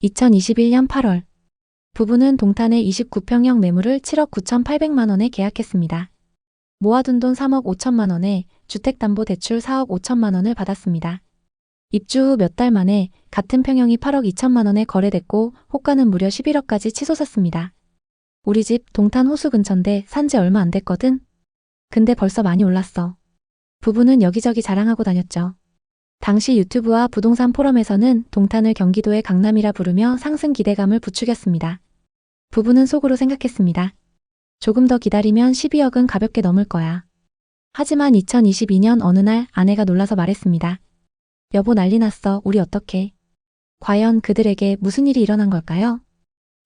2021년 8월 부부는 동탄의 29평형 매물을 7억 9,800만 원에 계약했습니다. 모아둔 돈 3억 5천만 원에 주택담보대출 4억 5천만 원을 받았습니다. 입주 후 몇 달 만에 같은 평형이 8억 2천만 원에 거래됐고 호가는 무려 11억까지 치솟았습니다. 우리 집 동탄 호수 근처인데 산지 얼마 안 됐거든? 근데 벌써 많이 올랐어. 부부는 여기저기 자랑하고 다녔죠. 당시 유튜브와 부동산 포럼에서는 동탄을 경기도의 강남이라 부르며 상승 기대감을 부추겼습니다. 부부는 속으로 생각했습니다. 조금 더 기다리면 12억은 가볍게 넘을 거야. 하지만 2022년 어느 날 아내가 놀라서 말했습니다. 여보 난리 났어. 우리 어떡해? 과연 그들에게 무슨 일이 일어난 걸까요?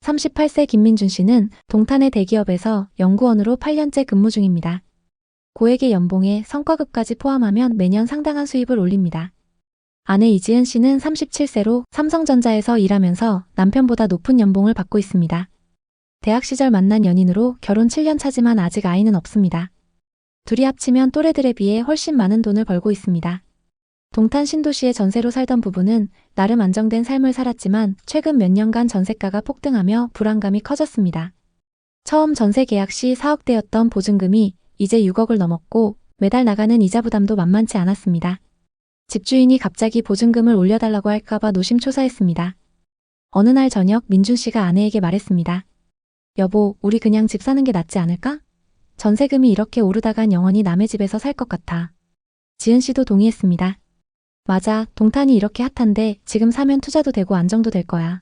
38세 김민준 씨는 동탄의 대기업에서 연구원으로 8년째 근무 중입니다. 고액의 연봉에 성과급까지 포함하면 매년 상당한 수입을 올립니다. 아내 이지은 씨는 37세로 삼성전자에서 일하면서 남편보다 높은 연봉을 받고 있습니다. 대학 시절 만난 연인으로 결혼 7년 차지만 아직 아이는 없습니다. 둘이 합치면 또래들에 비해 훨씬 많은 돈을 벌고 있습니다. 동탄 신도시의 전세로 살던 부부는 나름 안정된 삶을 살았지만 최근 몇 년간 전세가가 폭등하며 불안감이 커졌습니다. 처음 전세 계약 시 4억대였던 보증금이 이제 6억을 넘었고 매달 나가는 이자 부담도 만만치 않았습니다. 집주인이 갑자기 보증금을 올려달라고 할까봐 노심초사했습니다. 어느 날 저녁 민준 씨가 아내에게 말했습니다. 여보, 우리 그냥 집 사는 게 낫지 않을까? 전세금이 이렇게 오르다간 영원히 남의 집에서 살 것 같아. 지은 씨도 동의했습니다. 맞아, 동탄이 이렇게 핫한데 지금 사면 투자도 되고 안정도 될 거야.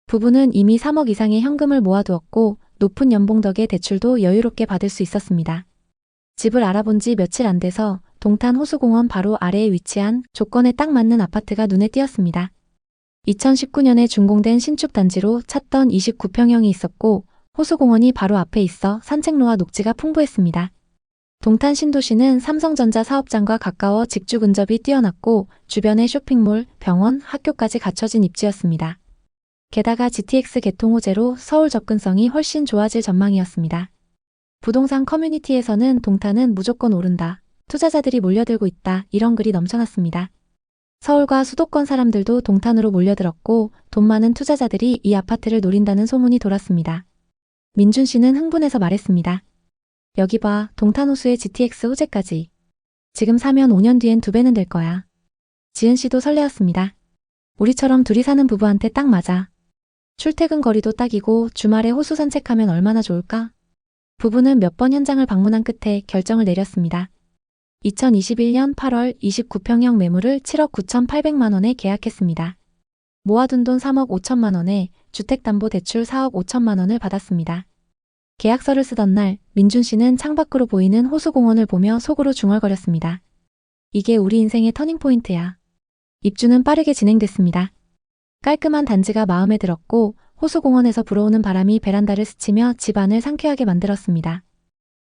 부부는 이미 3억 이상의 현금을 모아두었고 높은 연봉 덕에 대출도 여유롭게 받을 수 있었습니다. 집을 알아본 지 며칠 안 돼서 동탄 호수공원 바로 아래에 위치한 조건에 딱 맞는 아파트가 눈에 띄었습니다. 2019년에 준공된 신축 단지로 찾던 29평형이 있었고 호수공원이 바로 앞에 있어 산책로와 녹지가 풍부했습니다. 동탄 신도시는 삼성전자 사업장과 가까워 직주 근접이 뛰어났고 주변에 쇼핑몰, 병원, 학교까지 갖춰진 입지였습니다. 게다가 GTX 개통 호재로 서울 접근성이 훨씬 좋아질 전망이었습니다. 부동산 커뮤니티에서는 동탄은 무조건 오른다. 투자자들이 몰려들고 있다. 이런 글이 넘쳐났습니다. 서울과 수도권 사람들도 동탄으로 몰려들었고 돈 많은 투자자들이 이 아파트를 노린다는 소문이 돌았습니다. 민준 씨는 흥분해서 말했습니다. 여기 봐, 동탄 호수에 GTX 호재까지. 지금 사면 5년 뒤엔 2배는 될 거야. 지은 씨도 설레었습니다. 우리처럼 둘이 사는 부부한테 딱 맞아. 출퇴근 거리도 딱이고 주말에 호수 산책하면 얼마나 좋을까? 부부는 몇 번 현장을 방문한 끝에 결정을 내렸습니다. 2021년 8월 29평형 매물을 7억 9,800만 원에 계약했습니다. 모아둔 돈 3억 5천만 원에 주택담보대출 4억 5천만 원을 받았습니다. 계약서를 쓰던 날 민준 씨는 창밖으로 보이는 호수공원을 보며 속으로 중얼거렸습니다. 이게 우리 인생의 터닝포인트야. 입주는 빠르게 진행됐습니다. 깔끔한 단지가 마음에 들었고 호수공원에서 불어오는 바람이 베란다를 스치며 집 안을 상쾌하게 만들었습니다.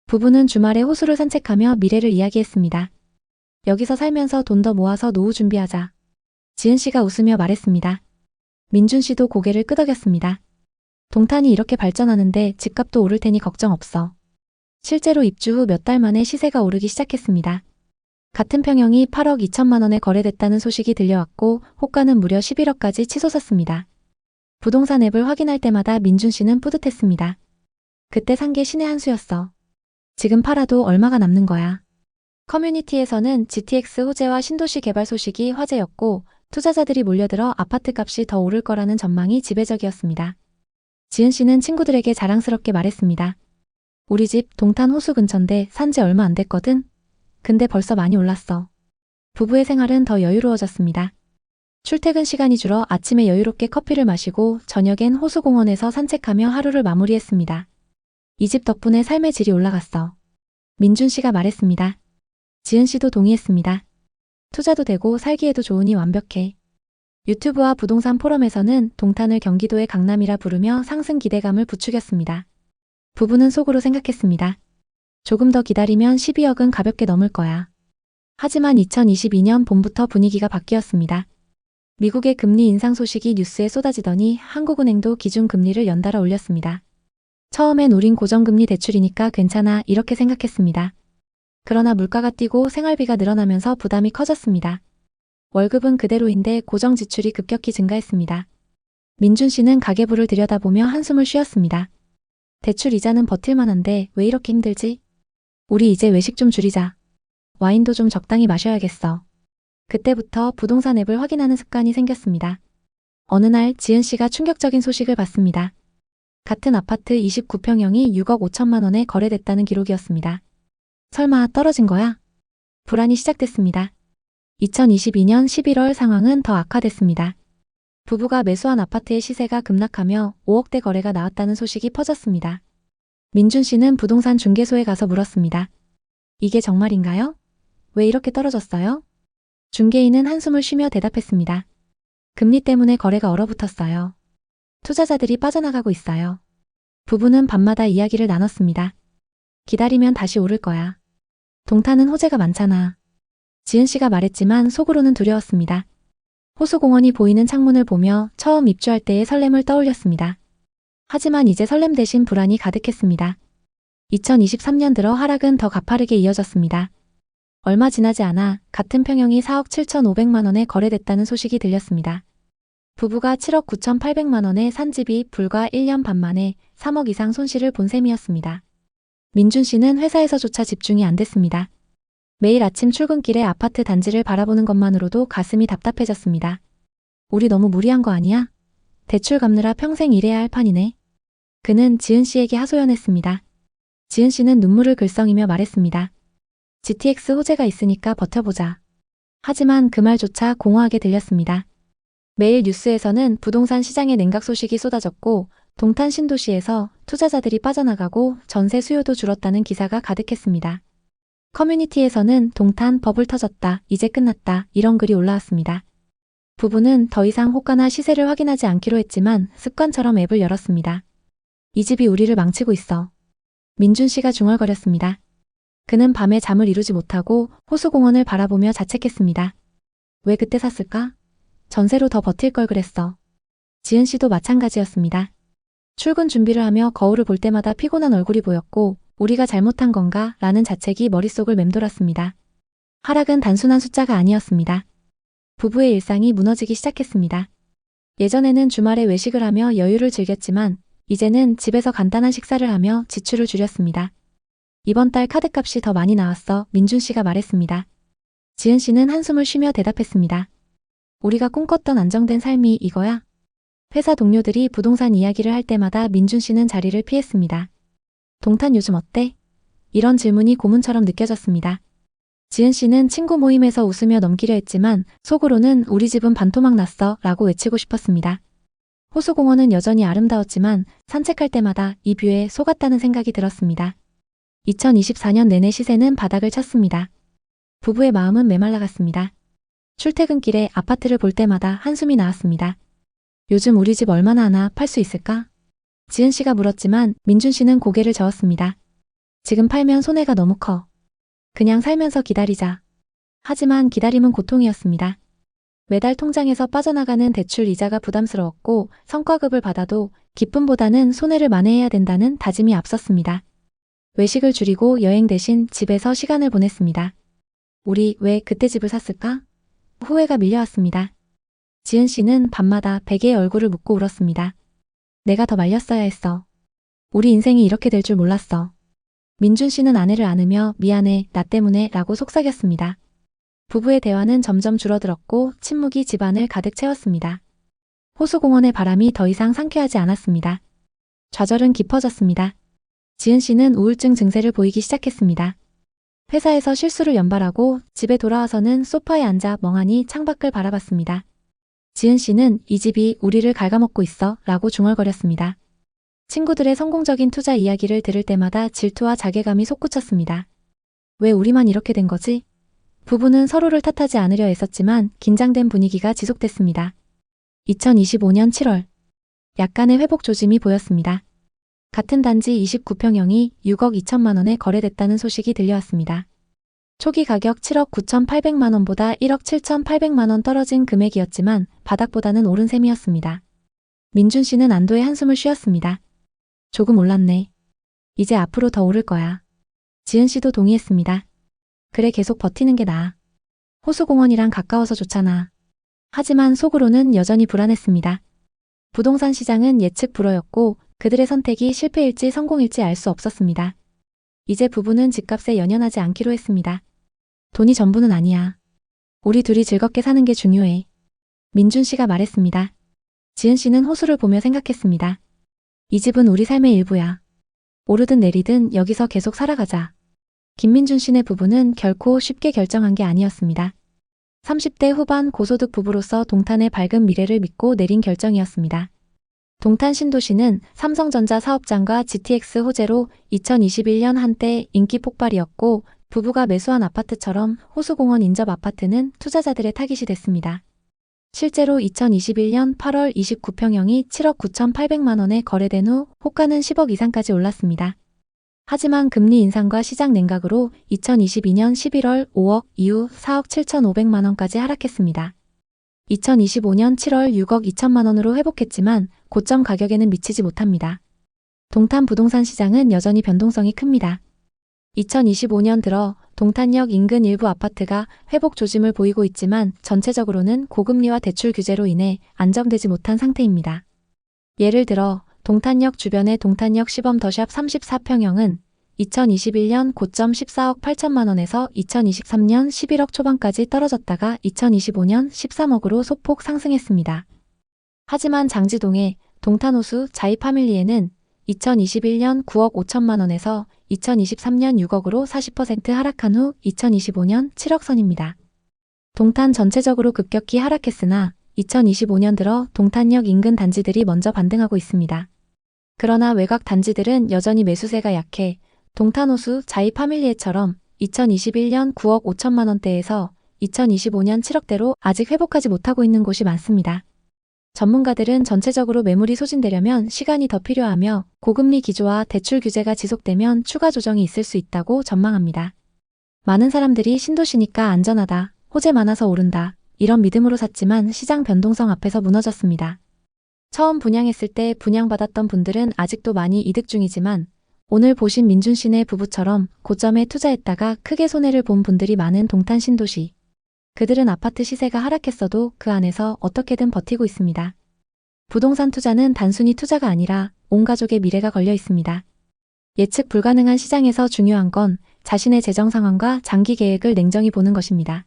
부부는 주말에 호수를 산책하며 미래를 이야기했습니다. 여기서 살면서 돈 더 모아서 노후 준비하자. 지은 씨가 웃으며 말했습니다. 민준 씨도 고개를 끄덕였습니다. 동탄이 이렇게 발전하는데 집값도 오를 테니 걱정 없어. 실제로 입주 후 몇 달 만에 시세가 오르기 시작했습니다. 같은 평형이 8억 2천만 원에 거래됐다는 소식이 들려왔고 호가는 무려 11억까지 치솟았습니다. 부동산 앱을 확인할 때마다 민준 씨는 뿌듯했습니다. 그때 산 게 신의 한 수였어. 지금 팔아도 얼마가 남는 거야. 커뮤니티에서는 GTX 호재와 신도시 개발 소식이 화제였고 투자자들이 몰려들어 아파트 값이 더 오를 거라는 전망이 지배적이었습니다. 지은 씨는 친구들에게 자랑스럽게 말했습니다. 우리 집 동탄 호수 근처인데 산지 얼마 안 됐거든? 근데 벌써 많이 올랐어. 부부의 생활은 더 여유로워졌습니다. 출퇴근 시간이 줄어 아침에 여유롭게 커피를 마시고 저녁엔 호수공원에서 산책하며 하루를 마무리했습니다. 이 집 덕분에 삶의 질이 올라갔어. 민준 씨가 말했습니다. 지은 씨도 동의했습니다. 투자도 되고 살기에도 좋으니 완벽해. 유튜브와 부동산 포럼에서는 동탄을 경기도의 강남이라 부르며 상승 기대감을 부추겼습니다. 부부는 속으로 생각했습니다. 조금 더 기다리면 12억은 가볍게 넘을 거야. 하지만 2022년 봄부터 분위기가 바뀌었습니다. 미국의 금리 인상 소식이 뉴스에 쏟아지더니 한국은행도 기준금리를 연달아 올렸습니다. 처음엔 우린 고정금리 대출이니까 괜찮아 이렇게 생각했습니다. 그러나 물가가 뛰고 생활비가 늘어나면서 부담이 커졌습니다. 월급은 그대로인데 고정 지출이 급격히 증가했습니다. 민준 씨는 가계부를 들여다보며 한숨을 쉬었습니다. 대출 이자는 버틸만한데 왜 이렇게 힘들지? 우리 이제 외식 좀 줄이자. 와인도 좀 적당히 마셔야겠어. 그때부터 부동산 앱을 확인하는 습관이 생겼습니다. 어느 날 지은 씨가 충격적인 소식을 받습니다. 같은 아파트 29평형이 6억 5천만 원에 거래됐다는 기록이었습니다. 설마 떨어진 거야? 불안이 시작됐습니다. 2022년 11월 상황은 더 악화됐습니다. 부부가 매수한 아파트의 시세가 급락하며 5억대 거래가 나왔다는 소식이 퍼졌습니다. 민준 씨는 부동산 중개소에 가서 물었습니다. 이게 정말인가요? 왜 이렇게 떨어졌어요? 중개인은 한숨을 쉬며 대답했습니다. 금리 때문에 거래가 얼어붙었어요. 투자자들이 빠져나가고 있어요. 부부는 밤마다 이야기를 나눴습니다. 기다리면 다시 오를 거야. 동탄은 호재가 많잖아. 지은 씨가 말했지만 속으로는 두려웠습니다. 호수공원이 보이는 창문을 보며 처음 입주할 때의 설렘을 떠올렸습니다. 하지만 이제 설렘 대신 불안이 가득했습니다. 2023년 들어 하락은 더 가파르게 이어졌습니다. 얼마 지나지 않아 같은 평형이 4억 7,500만 원에 거래됐다는 소식이 들렸습니다. 부부가 7억 9,800만 원에 산 집이 불과 1년 반 만에 3억 이상 손실을 본 셈이었습니다. 민준 씨는 회사에서조차 집중이 안 됐습니다. 매일 아침 출근길에 아파트 단지를 바라보는 것만으로도 가슴이 답답해졌습니다. 우리 너무 무리한 거 아니야? 대출 갚느라 평생 일해야 할 판이네. 그는 지은 씨에게 하소연했습니다. 지은 씨는 눈물을 글썽이며 말했습니다. GTX 호재가 있으니까 버텨보자. 하지만 그 말조차 공허하게 들렸습니다. 매일 뉴스에서는 부동산 시장의 냉각 소식이 쏟아졌고 동탄 신도시에서 투자자들이 빠져나가고 전세 수요도 줄었다는 기사가 가득했습니다. 커뮤니티에서는 동탄 버블 터졌다, 이제 끝났다 이런 글이 올라왔습니다. 부부는 더 이상 호가나 시세를 확인하지 않기로 했지만 습관처럼 앱을 열었습니다. 이 집이 우리를 망치고 있어. 민준 씨가 중얼거렸습니다. 그는 밤에 잠을 이루지 못하고 호수공원을 바라보며 자책했습니다. 왜 그때 샀을까? 전세로 더 버틸 걸 그랬어. 지은 씨도 마찬가지였습니다. 출근 준비를 하며 거울을 볼 때마다 피곤한 얼굴이 보였고 우리가 잘못한 건가? 라는 자책이 머릿속을 맴돌았습니다. 하락은 단순한 숫자가 아니었습니다. 부부의 일상이 무너지기 시작했습니다. 예전에는 주말에 외식을 하며 여유를 즐겼지만 이제는 집에서 간단한 식사를 하며 지출을 줄였습니다. 이번 달 카드값이 더 많이 나왔어, 민준 씨가 말했습니다. 지은 씨는 한숨을 쉬며 대답했습니다. 우리가 꿈꿨던 안정된 삶이 이거야? 회사 동료들이 부동산 이야기를 할 때마다 민준 씨는 자리를 피했습니다. 동탄 요즘 어때? 이런 질문이 고문처럼 느껴졌습니다. 지은 씨는 친구 모임에서 웃으며 넘기려 했지만 속으로는 우리 집은 반토막 났어 라고 외치고 싶었습니다. 호수공원은 여전히 아름다웠지만 산책할 때마다 이 뷰에 속았다는 생각이 들었습니다. 2024년 내내 시세는 바닥을 쳤습니다. 부부의 마음은 메말라갔습니다. 출퇴근길에 아파트를 볼 때마다 한숨이 나왔습니다. 요즘 우리 집 얼마나 하나 팔 수 있을까? 지은 씨가 물었지만 민준 씨는 고개를 저었습니다. 지금 팔면 손해가 너무 커. 그냥 살면서 기다리자. 하지만 기다림은 고통이었습니다. 매달 통장에서 빠져나가는 대출 이자가 부담스러웠고 성과급을 받아도 기쁨보다는 손해를 만회해야 된다는 다짐이 앞섰습니다. 외식을 줄이고 여행 대신 집에서 시간을 보냈습니다. 우리 왜 그때 집을 샀을까? 후회가 밀려왔습니다. 지은 씨는 밤마다 베개에 얼굴을 묻고 울었습니다. 내가 더 말렸어야 했어. 우리 인생이 이렇게 될 줄 몰랐어. 민준 씨는 아내를 안으며 미안해, 나 때문에 라고 속삭였습니다. 부부의 대화는 점점 줄어들었고 침묵이 집안을 가득 채웠습니다. 호수공원의 바람이 더 이상 상쾌하지 않았습니다. 좌절은 깊어졌습니다. 지은 씨는 우울증 증세를 보이기 시작했습니다. 회사에서 실수를 연발하고 집에 돌아와서는 소파에 앉아 멍하니 창밖을 바라봤습니다. 지은 씨는 이 집이 우리를 갉아먹고 있어 라고 중얼거렸습니다. 친구들의 성공적인 투자 이야기를 들을 때마다 질투와 자괴감이 솟구쳤습니다. 왜 우리만 이렇게 된 거지? 부부는 서로를 탓하지 않으려 애썼지만 긴장된 분위기가 지속됐습니다. 2025년 7월, 약간의 회복 조짐이 보였습니다. 같은 단지 29평형이 6억 2천만 원에 거래됐다는 소식이 들려왔습니다. 초기 가격 7억 9,800만 원보다 1억 7,800만 원 떨어진 금액이었지만 바닥보다는 오른 셈이었습니다. 민준 씨는 안도의 한숨을 쉬었습니다. 조금 올랐네. 이제 앞으로 더 오를 거야. 지은 씨도 동의했습니다. 그래, 계속 버티는 게 나아. 호수공원이랑 가까워서 좋잖아. 하지만 속으로는 여전히 불안했습니다. 부동산 시장은 예측 불허였고 그들의 선택이 실패일지 성공일지 알 수 없었습니다. 이제 부부는 집값에 연연하지 않기로 했습니다. 돈이 전부는 아니야. 우리 둘이 즐겁게 사는 게 중요해. 민준 씨가 말했습니다. 지은 씨는 호수를 보며 생각했습니다. 이 집은 우리 삶의 일부야. 오르든 내리든 여기서 계속 살아가자. 김민준 씨네 부부는 결코 쉽게 결정한 게 아니었습니다. 30대 후반 고소득 부부로서 동탄의 밝은 미래를 믿고 내린 결정이었습니다. 동탄 신도시는 삼성전자 사업장과 GTX 호재로 2021년 한때 인기 폭발이었고 부부가 매수한 아파트처럼 호수공원 인접 아파트는 투자자들의 타깃이 됐습니다. 실제로 2021년 8월 29평형이 7억 9,800만 원에 거래된 후 호가는 10억 이상까지 올랐습니다. 하지만 금리 인상과 시장 냉각으로 2022년 11월 5억 이후 4억 7,500만 원까지 하락했습니다. 2025년 7월 6억 2천만 원으로 회복했지만 고점 가격에는 미치지 못합니다. 동탄 부동산 시장은 여전히 변동성이 큽니다. 2025년 들어 동탄역 인근 일부 아파트가 회복 조짐을 보이고 있지만 전체적으로는 고금리와 대출 규제로 인해 안정되지 못한 상태입니다. 예를 들어 동탄역 주변의 동탄역 시범 더샵 34평형은 2021년 고점 14억 8천만 원에서 2023년 11억 초반까지 떨어졌다가 2025년 13억으로 소폭 상승했습니다. 하지만 장지동의 동탄호수 자이파밀리에는 2021년 9억 5천만 원에서 2023년 6억으로 40% 하락한 후 2025년 7억 선입니다. 동탄 전체적으로 급격히 하락했으나 2025년 들어 동탄역 인근 단지들이 먼저 반등하고 있습니다. 그러나 외곽 단지들은 여전히 매수세가 약해 동탄호수 자이파밀리에처럼 2021년 9억 5천만 원대에서 2025년 7억대로 아직 회복하지 못하고 있는 곳이 많습니다. 전문가들은 전체적으로 매물이 소진되려면 시간이 더 필요하며 고금리 기조와 대출 규제가 지속되면 추가 조정이 있을 수 있다고 전망합니다. 많은 사람들이 신도시니까 안전하다, 호재 많아서 오른다, 이런 믿음으로 샀지만 시장 변동성 앞에서 무너졌습니다. 처음 분양했을 때 분양받았던 분들은 아직도 많이 이득 중이지만 오늘 보신 민준 씨네 부부처럼 고점에 투자했다가 크게 손해를 본 분들이 많은 동탄 신도시. 그들은 아파트 시세가 하락했어도 그 안에서 어떻게든 버티고 있습니다. 부동산 투자는 단순히 투자가 아니라 온 가족의 미래가 걸려 있습니다. 예측 불가능한 시장에서 중요한 건 자신의 재정 상황과 장기 계획을 냉정히 보는 것입니다.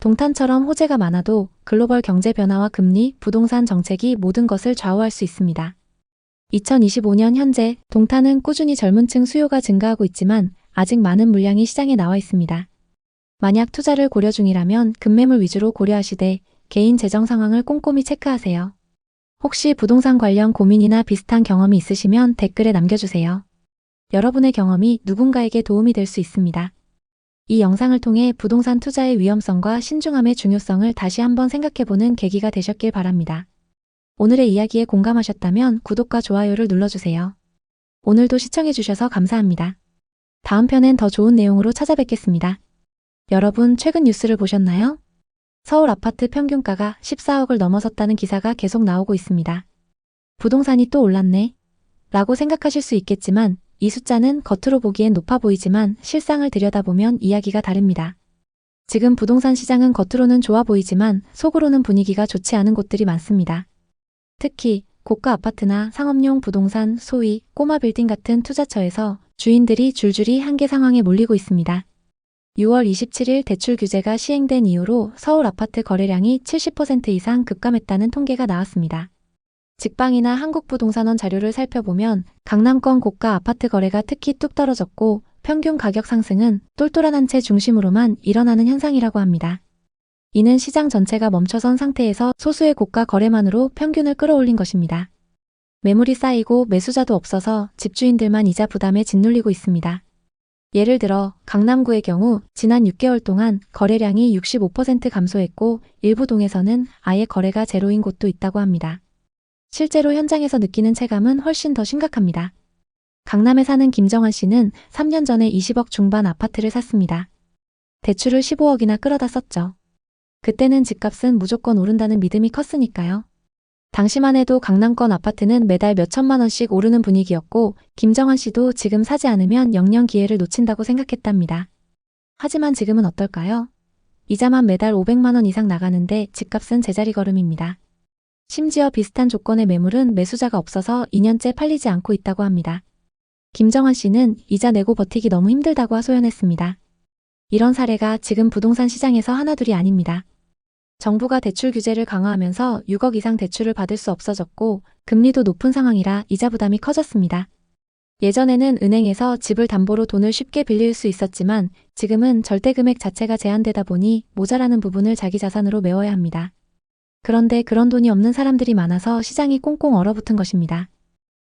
동탄처럼 호재가 많아도 글로벌 경제 변화와 금리, 부동산 정책이 모든 것을 좌우할 수 있습니다. 2025년 현재 동탄은 꾸준히 젊은 층 수요가 증가하고 있지만 아직 많은 물량이 시장에 나와 있습니다. 만약 투자를 고려 중이라면 급매물 위주로 고려하시되 개인 재정 상황을 꼼꼼히 체크하세요. 혹시 부동산 관련 고민이나 비슷한 경험이 있으시면 댓글에 남겨주세요. 여러분의 경험이 누군가에게 도움이 될 수 있습니다. 이 영상을 통해 부동산 투자의 위험성과 신중함의 중요성을 다시 한번 생각해보는 계기가 되셨길 바랍니다. 오늘의 이야기에 공감하셨다면 구독과 좋아요를 눌러주세요. 오늘도 시청해주셔서 감사합니다. 다음 편엔 더 좋은 내용으로 찾아뵙겠습니다. 여러분 최근 뉴스를 보셨나요? 서울 아파트 평균가가 14억을 넘어섰다는 기사가 계속 나오고 있습니다. 부동산이 또 올랐네? 라고 생각하실 수 있겠지만 이 숫자는 겉으로 보기엔 높아 보이지만 실상을 들여다보면 이야기가 다릅니다. 지금 부동산 시장은 겉으로는 좋아 보이지만 속으로는 분위기가 좋지 않은 곳들이 많습니다. 특히 고가 아파트나 상업용 부동산, 소위 꼬마 빌딩 같은 투자처에서 주인들이 줄줄이 한계 상황에 몰리고 있습니다. 6월 27일 대출 규제가 시행된 이후로 서울 아파트 거래량이 70% 이상 급감했다는 통계가 나왔습니다. 직방이나 한국부동산원 자료를 살펴보면 강남권 고가 아파트 거래가 특히 뚝 떨어졌고 평균 가격 상승은 똘똘한 한 채 중심으로만 일어나는 현상이라고 합니다. 이는 시장 전체가 멈춰선 상태에서 소수의 고가 거래만으로 평균을 끌어올린 것입니다. 매물이 쌓이고 매수자도 없어서 집주인들만 이자 부담에 짓눌리고 있습니다. 예를 들어 강남구의 경우 지난 6개월 동안 거래량이 65% 감소했고 일부 동에서는 아예 거래가 제로인 곳도 있다고 합니다. 실제로 현장에서 느끼는 체감은 훨씬 더 심각합니다. 강남에 사는 김정환 씨는 3년 전에 20억 중반 아파트를 샀습니다. 대출을 15억이나 끌어다 썼죠. 그때는 집값은 무조건 오른다는 믿음이 컸으니까요. 당시만 해도 강남권 아파트는 매달 몇천만 원씩 오르는 분위기였고 김정환 씨도 지금 사지 않으면 영영 기회를 놓친다고 생각했답니다. 하지만 지금은 어떨까요? 이자만 매달 500만 원 이상 나가는데 집값은 제자리 걸음입니다. 심지어 비슷한 조건의 매물은 매수자가 없어서 2년째 팔리지 않고 있다고 합니다. 김정환 씨는 이자 내고 버티기 너무 힘들다고 하소연했습니다. 이런 사례가 지금 부동산 시장에서 하나둘이 아닙니다. 정부가 대출 규제를 강화하면서 6억 이상 대출을 받을 수 없어졌고 금리도 높은 상황이라 이자 부담이 커졌습니다. 예전에는 은행에서 집을 담보로 돈을 쉽게 빌릴 수 있었지만 지금은 절대 금액 자체가 제한되다 보니 모자라는 부분을 자기 자산으로 메워야 합니다. 그런데 그런 돈이 없는 사람들이 많아서 시장이 꽁꽁 얼어붙은 것입니다.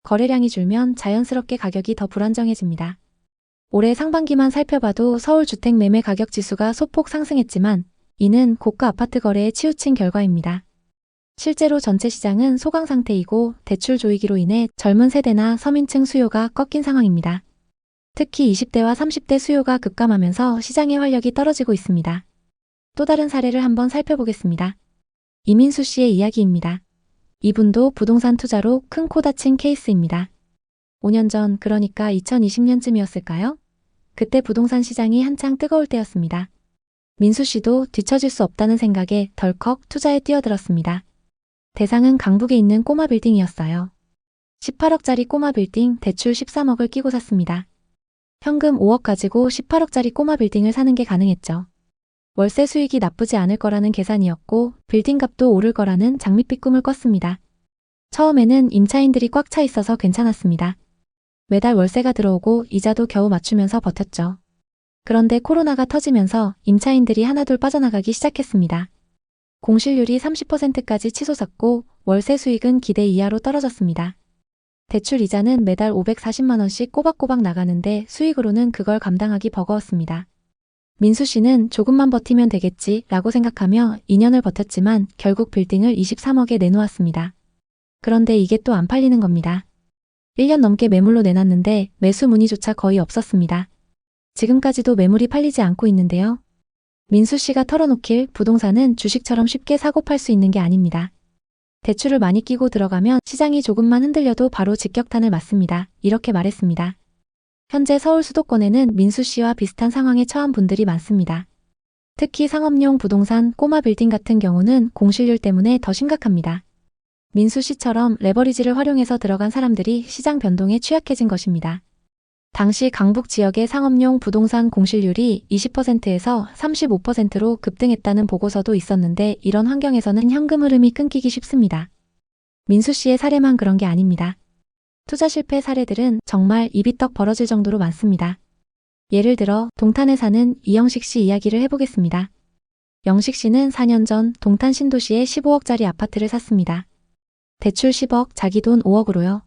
거래량이 줄면 자연스럽게 가격이 더 불안정해집니다. 올해 상반기만 살펴봐도 서울 주택 매매 가격 지수가 소폭 상승했지만 이는 고가 아파트 거래에 치우친 결과입니다. 실제로 전체 시장은 소강 상태이고 대출 조이기로 인해 젊은 세대나 서민층 수요가 꺾인 상황입니다. 특히 20대와 30대 수요가 급감하면서 시장의 활력이 떨어지고 있습니다. 또 다른 사례를 한번 살펴보겠습니다. 이민수 씨의 이야기입니다. 이분도 부동산 투자로 큰 코 다친 케이스입니다. 5년 전, 그러니까 2020년쯤이었을까요? 그때 부동산 시장이 한창 뜨거울 때였습니다. 민수 씨도 뒤처질 수 없다는 생각에 덜컥 투자에 뛰어들었습니다. 대상은 강북에 있는 꼬마 빌딩이었어요. 18억짜리 꼬마 빌딩 대출 13억을 끼고 샀습니다. 현금 5억 가지고 18억짜리 꼬마 빌딩을 사는 게 가능했죠. 월세 수익이 나쁘지 않을 거라는 계산이었고 빌딩 값도 오를 거라는 장밋빛 꿈을 꿨습니다. 처음에는 임차인들이 꽉 차 있어서 괜찮았습니다. 매달 월세가 들어오고 이자도 겨우 맞추면서 버텼죠. 그런데 코로나가 터지면서 임차인들이 하나둘 빠져나가기 시작했습니다. 공실률이 30%까지 치솟았고 월세 수익은 기대 이하로 떨어졌습니다. 대출 이자는 매달 540만 원씩 꼬박꼬박 나가는데 수익으로는 그걸 감당하기 버거웠습니다. 민수 씨는 조금만 버티면 되겠지 라고 생각하며 2년을 버텼지만 결국 빌딩을 23억에 내놓았습니다. 그런데 이게 또 안 팔리는 겁니다. 1년 넘게 매물로 내놨는데 매수 문의조차 거의 없었습니다. 지금까지도 매물이 팔리지 않고 있는데요. 민수 씨가 털어놓길 부동산은 주식처럼 쉽게 사고 팔 수 있는 게 아닙니다. 대출을 많이 끼고 들어가면 시장이 조금만 흔들려도 바로 직격탄을 맞습니다. 이렇게 말했습니다. 현재 서울 수도권에는 민수 씨와 비슷한 상황에 처한 분들이 많습니다. 특히 상업용 부동산 꼬마 빌딩 같은 경우는 공실률 때문에 더 심각합니다. 민수 씨처럼 레버리지를 활용해서 들어간 사람들이 시장 변동에 취약해진 것입니다. 당시 강북 지역의 상업용 부동산 공실률이 20%에서 35%로 급등했다는 보고서도 있었는데 이런 환경에서는 현금 흐름이 끊기기 쉽습니다. 민수 씨의 사례만 그런 게 아닙니다. 투자 실패 사례들은 정말 입이 떡 벌어질 정도로 많습니다. 예를 들어 동탄에 사는 이영식 씨 이야기를 해보겠습니다. 영식 씨는 4년 전 동탄 신도시에 15억짜리 아파트를 샀습니다. 대출 10억, 자기 돈 5억으로요.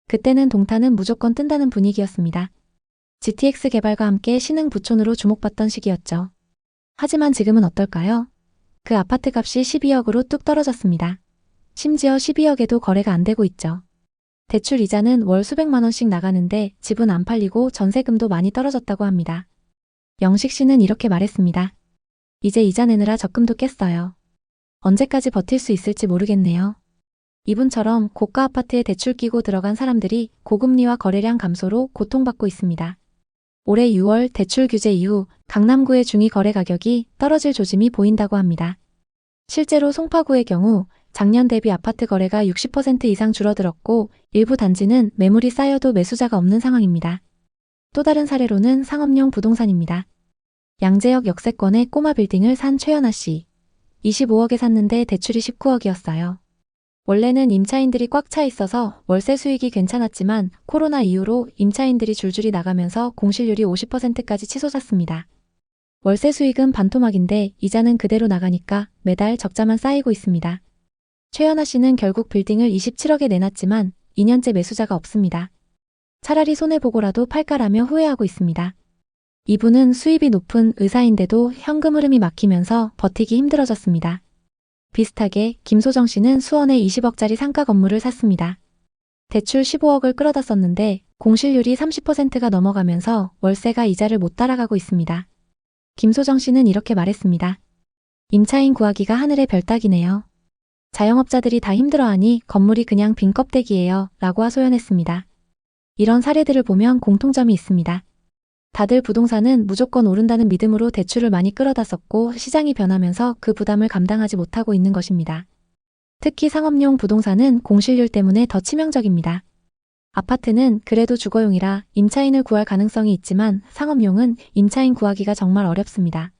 그때는 동탄은 무조건 뜬다는 분위기였습니다. GTX 개발과 함께 신흥 부촌으로 주목받던 시기였죠. 하지만 지금은 어떨까요? 그 아파트 값이 12억으로 뚝 떨어졌습니다. 심지어 12억에도 거래가 안 되고 있죠. 대출 이자는 월 수백만 원씩 나가는데 집은 안 팔리고 전세금도 많이 떨어졌다고 합니다. 영식 씨는 이렇게 말했습니다. 이제 이자 내느라 적금도 깼어요. 언제까지 버틸 수 있을지 모르겠네요. 이분처럼 고가 아파트에 대출 끼고 들어간 사람들이 고금리와 거래량 감소로 고통받고 있습니다. 올해 6월 대출 규제 이후 강남구의 중위 거래 가격이 떨어질 조짐이 보인다고 합니다. 실제로 송파구의 경우 작년 대비 아파트 거래가 60% 이상 줄어들었고 일부 단지는 매물이 쌓여도 매수자가 없는 상황입니다. 또 다른 사례로는 상업용 부동산입니다. 양재역 역세권의 꼬마 빌딩을 산 최연아 씨. 25억에 샀는데 대출이 19억이었어요. 원래는 임차인들이 꽉 차 있어서 월세 수익이 괜찮았지만 코로나 이후로 임차인들이 줄줄이 나가면서 공실률이 50%까지 치솟았습니다. 월세 수익은 반토막인데 이자는 그대로 나가니까 매달 적자만 쌓이고 있습니다. 최연아 씨는 결국 빌딩을 27억에 내놨지만 2년째 매수자가 없습니다. 차라리 손해보고라도 팔까라며 후회하고 있습니다. 이분은 수입이 높은 의사인데도 현금 흐름이 막히면서 버티기 힘들어졌습니다. 비슷하게 김소정 씨는 수원에 20억짜리 상가 건물을 샀습니다. 대출 15억을 끌어다 썼는데 공실률이 30%가 넘어가면서 월세가 이자를 못 따라가고 있습니다. 김소정 씨는 이렇게 말했습니다. 임차인 구하기가 하늘의 별 따기네요. 자영업자들이 다 힘들어하니 건물이 그냥 빈 껍데기예요 라고 하소연했습니다. 이런 사례들을 보면 공통점이 있습니다. 다들 부동산은 무조건 오른다는 믿음으로 대출을 많이 끌어다 썼고 시장이 변하면서 그 부담을 감당하지 못하고 있는 것입니다. 특히 상업용 부동산은 공실률 때문에 더 치명적입니다. 아파트는 그래도 주거용이라 임차인을 구할 가능성이 있지만 상업용은 임차인 구하기가 정말 어렵습니다.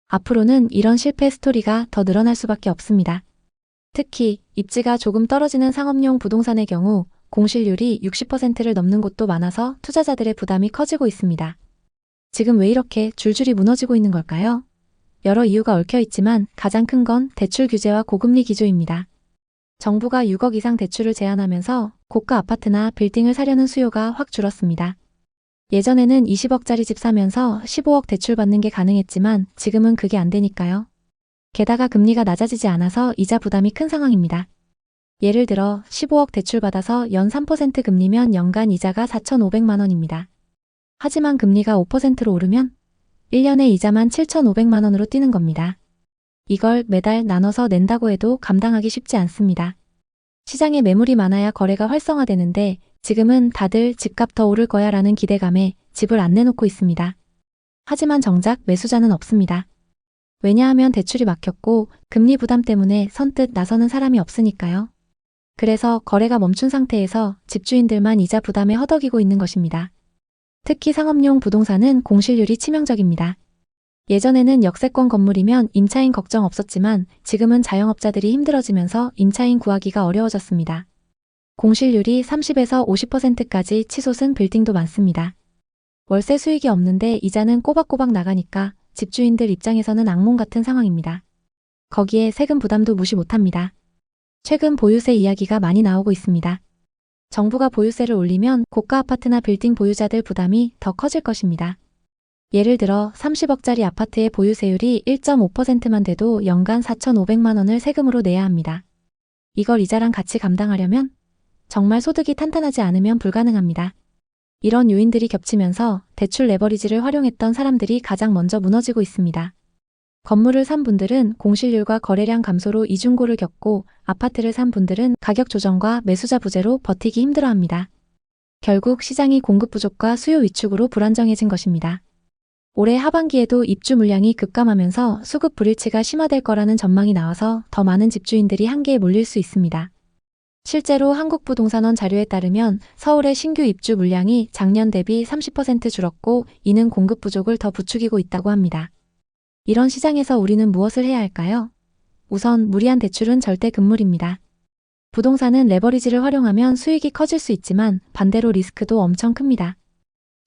앞으로는 이런 실패 스토리가 더 늘어날 수밖에 없습니다. 특히 입지가 조금 떨어지는 상업용 부동산의 경우 공실률이 60%를 넘는 곳도 많아서 투자자들의 부담이 커지고 있습니다. 지금 왜 이렇게 줄줄이 무너지고 있는 걸까요? 여러 이유가 얽혀 있지만 가장 큰 건 대출 규제와 고금리 기조입니다. 정부가 6억 이상 대출을 제한하면서 고가 아파트나 빌딩을 사려는 수요가 확 줄었습니다. 예전에는 20억짜리 집 사면서 15억 대출 받는 게 가능했지만 지금은 그게 안 되니까요. 게다가 금리가 낮아지지 않아서 이자 부담이 큰 상황입니다. 예를 들어 15억 대출 받아서 연 3% 금리면 연간 이자가 4,500만 원입니다. 하지만 금리가 5%로 오르면 1년에 이자만 7,500만 원으로 뛰는 겁니다. 이걸 매달 나눠서 낸다고 해도 감당하기 쉽지 않습니다. 시장에 매물이 많아야 거래가 활성화되는데 지금은 다들 집값 더 오를 거야 라는 기대감에 집을 안 내놓고 있습니다. 하지만 정작 매수자는 없습니다. 왜냐하면 대출이 막혔고 금리 부담 때문에 선뜻 나서는 사람이 없으니까요. 그래서 거래가 멈춘 상태에서 집주인들만 이자 부담에 허덕이고 있는 것입니다. 특히 상업용 부동산은 공실률이 치명적입니다. 예전에는 역세권 건물이면 임차인 걱정 없었지만 지금은 자영업자들이 힘들어지면서 임차인 구하기가 어려워졌습니다. 공실률이 30에서 50%까지 치솟은 빌딩도 많습니다. 월세 수익이 없는데 이자는 꼬박꼬박 나가니까 집주인들 입장에서는 악몽 같은 상황입니다. 거기에 세금 부담도 무시 못합니다. 최근 보유세 이야기가 많이 나오고 있습니다. 정부가 보유세를 올리면 고가 아파트나 빌딩 보유자들 부담이 더 커질 것입니다. 예를 들어 30억짜리 아파트의 보유세율이 1.5%만 돼도 연간 4,500만 원을 세금으로 내야 합니다. 이걸 이자랑 같이 감당하려면 정말 소득이 탄탄하지 않으면 불가능합니다. 이런 요인들이 겹치면서 대출 레버리지를 활용했던 사람들이 가장 먼저 무너지고 있습니다. 건물을 산 분들은 공실률과 거래량 감소로 이중고를 겪고 아파트를 산 분들은 가격 조정과 매수자 부재로 버티기 힘들어합니다. 결국 시장이 공급 부족과 수요 위축으로 불안정해진 것입니다. 올해 하반기에도 입주 물량이 급감하면서 수급 불일치가 심화될 거라는 전망이 나와서 더 많은 집주인들이 한계에 몰릴 수 있습니다. 실제로 한국부동산원 자료에 따르면 서울의 신규 입주 물량이 작년 대비 30% 줄었고 이는 공급 부족을 더 부추기고 있다고 합니다. 이런 시장에서 우리는 무엇을 해야 할까요? 우선 무리한 대출은 절대 금물입니다. 부동산은 레버리지를 활용하면 수익이 커질 수 있지만 반대로 리스크도 엄청 큽니다.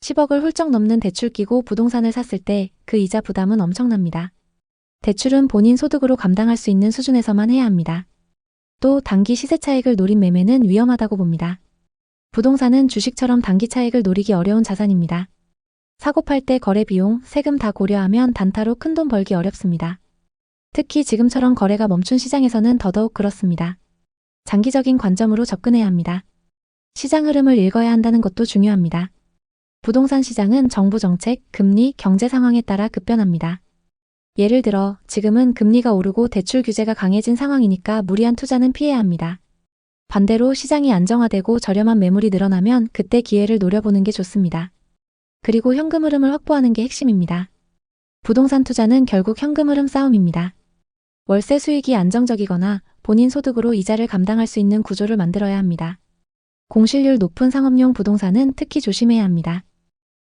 10억을 훌쩍 넘는 대출 끼고 부동산을 샀을 때 그 이자 부담은 엄청납니다. 대출은 본인 소득으로 감당할 수 있는 수준에서만 해야 합니다. 또 단기 시세 차익을 노린 매매는 위험하다고 봅니다. 부동산은 주식처럼 단기 차익을 노리기 어려운 자산입니다. 사고 팔 때 거래 비용, 세금 다 고려하면 단타로 큰돈 벌기 어렵습니다. 특히 지금처럼 거래가 멈춘 시장에서는 더더욱 그렇습니다. 장기적인 관점으로 접근해야 합니다. 시장 흐름을 읽어야 한다는 것도 중요합니다. 부동산 시장은 정부 정책, 금리, 경제 상황에 따라 급변합니다. 예를 들어 지금은 금리가 오르고 대출 규제가 강해진 상황이니까 무리한 투자는 피해야 합니다. 반대로 시장이 안정화되고 저렴한 매물이 늘어나면 그때 기회를 노려보는 게 좋습니다. 그리고 현금 흐름을 확보하는 게 핵심입니다. 부동산 투자는 결국 현금 흐름 싸움입니다. 월세 수익이 안정적이거나 본인 소득으로 이자를 감당할 수 있는 구조를 만들어야 합니다. 공실률 높은 상업용 부동산은 특히 조심해야 합니다.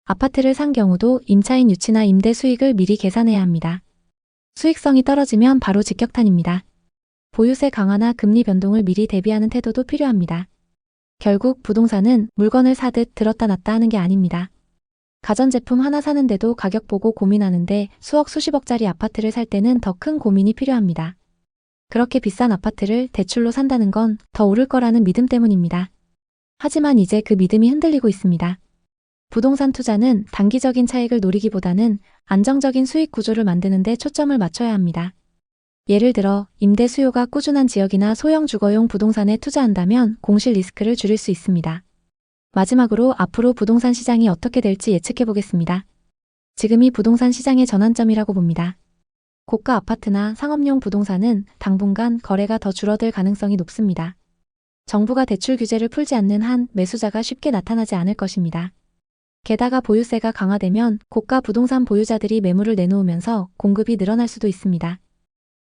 아파트를 산 경우도 임차인 유치나 임대 수익을 미리 계산해야 합니다. 수익성이 떨어지면 바로 직격탄입니다. 보유세 강화나 금리 변동을 미리 대비하는 태도도 필요합니다. 결국 부동산은 물건을 사듯 들었다 놨다 하는 게 아닙니다. 가전제품 하나 사는데도 가격 보고 고민하는데 수억 수십억짜리 아파트를 살 때는 더 큰 고민이 필요합니다. 그렇게 비싼 아파트를 대출로 산다는 건 더 오를 거라는 믿음 때문입니다. 하지만 이제 그 믿음이 흔들리고 있습니다. 부동산 투자는 단기적인 차익을 노리기보다는 안정적인 수익 구조를 만드는 데 초점을 맞춰야 합니다. 예를 들어 임대 수요가 꾸준한 지역이나 소형 주거용 부동산에 투자한다면 공실 리스크를 줄일 수 있습니다. 마지막으로 앞으로 부동산 시장이 어떻게 될지 예측해 보겠습니다. 지금이 부동산 시장의 전환점이라고 봅니다. 고가 아파트나 상업용 부동산은 당분간 거래가 더 줄어들 가능성이 높습니다. 정부가 대출 규제를 풀지 않는 한 매수자가 쉽게 나타나지 않을 것입니다. 게다가 보유세가 강화되면 고가 부동산 보유자들이 매물을 내놓으면서 공급이 늘어날 수도 있습니다.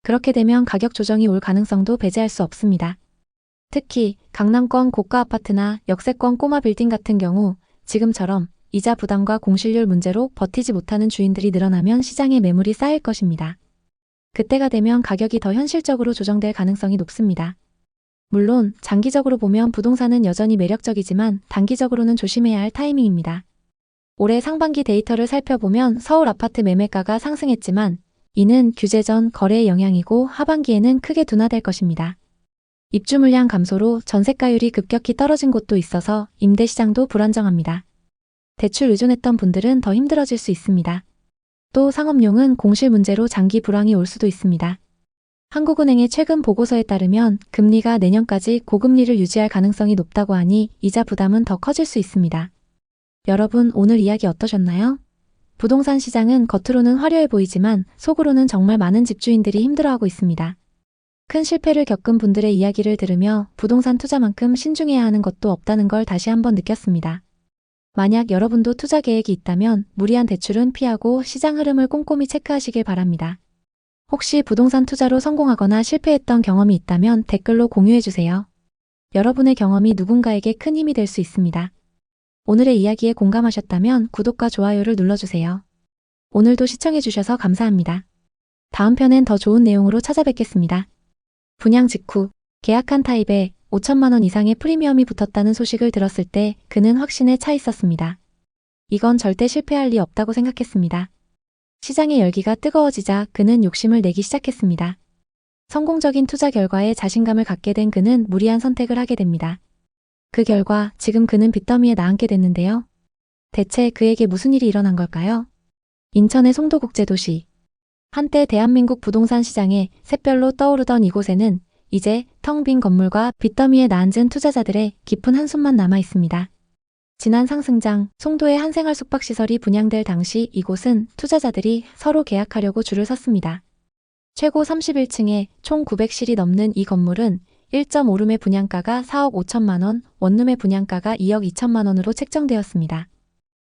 그렇게 되면 가격 조정이 올 가능성도 배제할 수 없습니다. 특히 강남권 고가 아파트나 역세권 꼬마 빌딩 같은 경우 지금처럼 이자 부담과 공실률 문제로 버티지 못하는 주인들이 늘어나면 시장에 매물이 쌓일 것입니다. 그때가 되면 가격이 더 현실적으로 조정될 가능성이 높습니다. 물론 장기적으로 보면 부동산은 여전히 매력적이지만 단기적으로는 조심해야 할 타이밍입니다. 올해 상반기 데이터를 살펴보면 서울 아파트 매매가가 상승했지만 이는 규제 전 거래의 영향이고 하반기에는 크게 둔화될 것입니다. 입주 물량 감소로 전세가율이 급격히 떨어진 곳도 있어서 임대 시장도 불안정합니다. 대출 의존했던 분들은 더 힘들어질 수 있습니다. 또 상업용은 공실 문제로 장기 불황이 올 수도 있습니다. 한국은행의 최근 보고서에 따르면 금리가 내년까지 고금리를 유지할 가능성이 높다고 하니 이자 부담은 더 커질 수 있습니다. 여러분 오늘 이야기 어떠셨나요? 부동산 시장은 겉으로는 화려해 보이지만 속으로는 정말 많은 집주인들이 힘들어하고 있습니다. 큰 실패를 겪은 분들의 이야기를 들으며 부동산 투자만큼 신중해야 하는 것도 없다는 걸 다시 한번 느꼈습니다. 만약 여러분도 투자 계획이 있다면 무리한 대출은 피하고 시장 흐름을 꼼꼼히 체크하시길 바랍니다. 혹시 부동산 투자로 성공하거나 실패했던 경험이 있다면 댓글로 공유해주세요. 여러분의 경험이 누군가에게 큰 힘이 될 수 있습니다. 오늘의 이야기에 공감하셨다면 구독과 좋아요를 눌러주세요. 오늘도 시청해주셔서 감사합니다. 다음 편엔 더 좋은 내용으로 찾아뵙겠습니다. 분양 직후 계약한 타입에 5천만 원 이상의 프리미엄이 붙었다는 소식을 들었을 때 그는 확신에 차 있었습니다. 이건 절대 실패할 리 없다고 생각했습니다. 시장의 열기가 뜨거워지자 그는 욕심을 내기 시작했습니다. 성공적인 투자 결과에 자신감을 갖게 된 그는 무리한 선택을 하게 됩니다. 그 결과 지금 그는 빚더미에 나앉게 됐는데요. 대체 그에게 무슨 일이 일어난 걸까요? 인천의 송도국제도시. 한때 대한민국 부동산 시장에 샛별로 떠오르던 이곳에는 이제 텅 빈 건물과 빚더미에 나앉은 투자자들의 깊은 한숨만 남아 있습니다. 지난 상승장 송도의 한 생활 숙박시설이 분양될 당시 이곳은 투자자들이 서로 계약하려고 줄을 섰습니다. 최고 31층에 총 900실이 넘는 이 건물은 1.5룸의 분양가가 4억 5천만 원, 원룸의 분양가가 2억 2천만 원으로 책정되었습니다.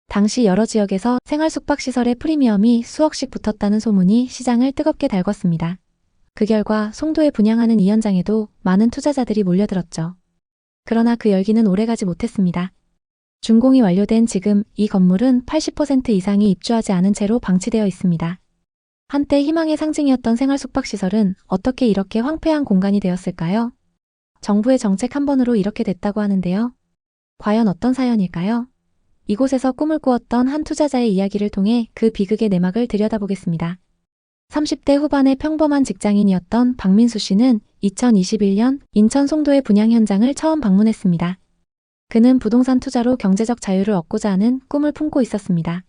당시 여러 지역에서 생활 숙박시설의 프리미엄이 수억씩 붙었다는 소문이 시장을 뜨겁게 달궜습니다. 그 결과 송도에 분양하는 이 현장에도 많은 투자자들이 몰려들었죠. 그러나 그 열기는 오래가지 못했습니다. 준공이 완료된 지금 이 건물은 80% 이상이 입주하지 않은 채로 방치되어 있습니다. 한때 희망의 상징이었던 생활 숙박시설은 어떻게 이렇게 황폐한 공간이 되었을까요? 정부의 정책 한 번으로 이렇게 됐다고 하는데요. 과연 어떤 사연일까요? 이곳에서 꿈을 꾸었던 한 투자자의 이야기를 통해 그 비극의 내막을 들여다보겠습니다. 30대 후반의 평범한 직장인이었던 박민수 씨는 2021년 인천 송도의 분양 현장을 처음 방문했습니다. 그는 부동산 투자로 경제적 자유를 얻고자 하는 꿈을 품고 있었습니다.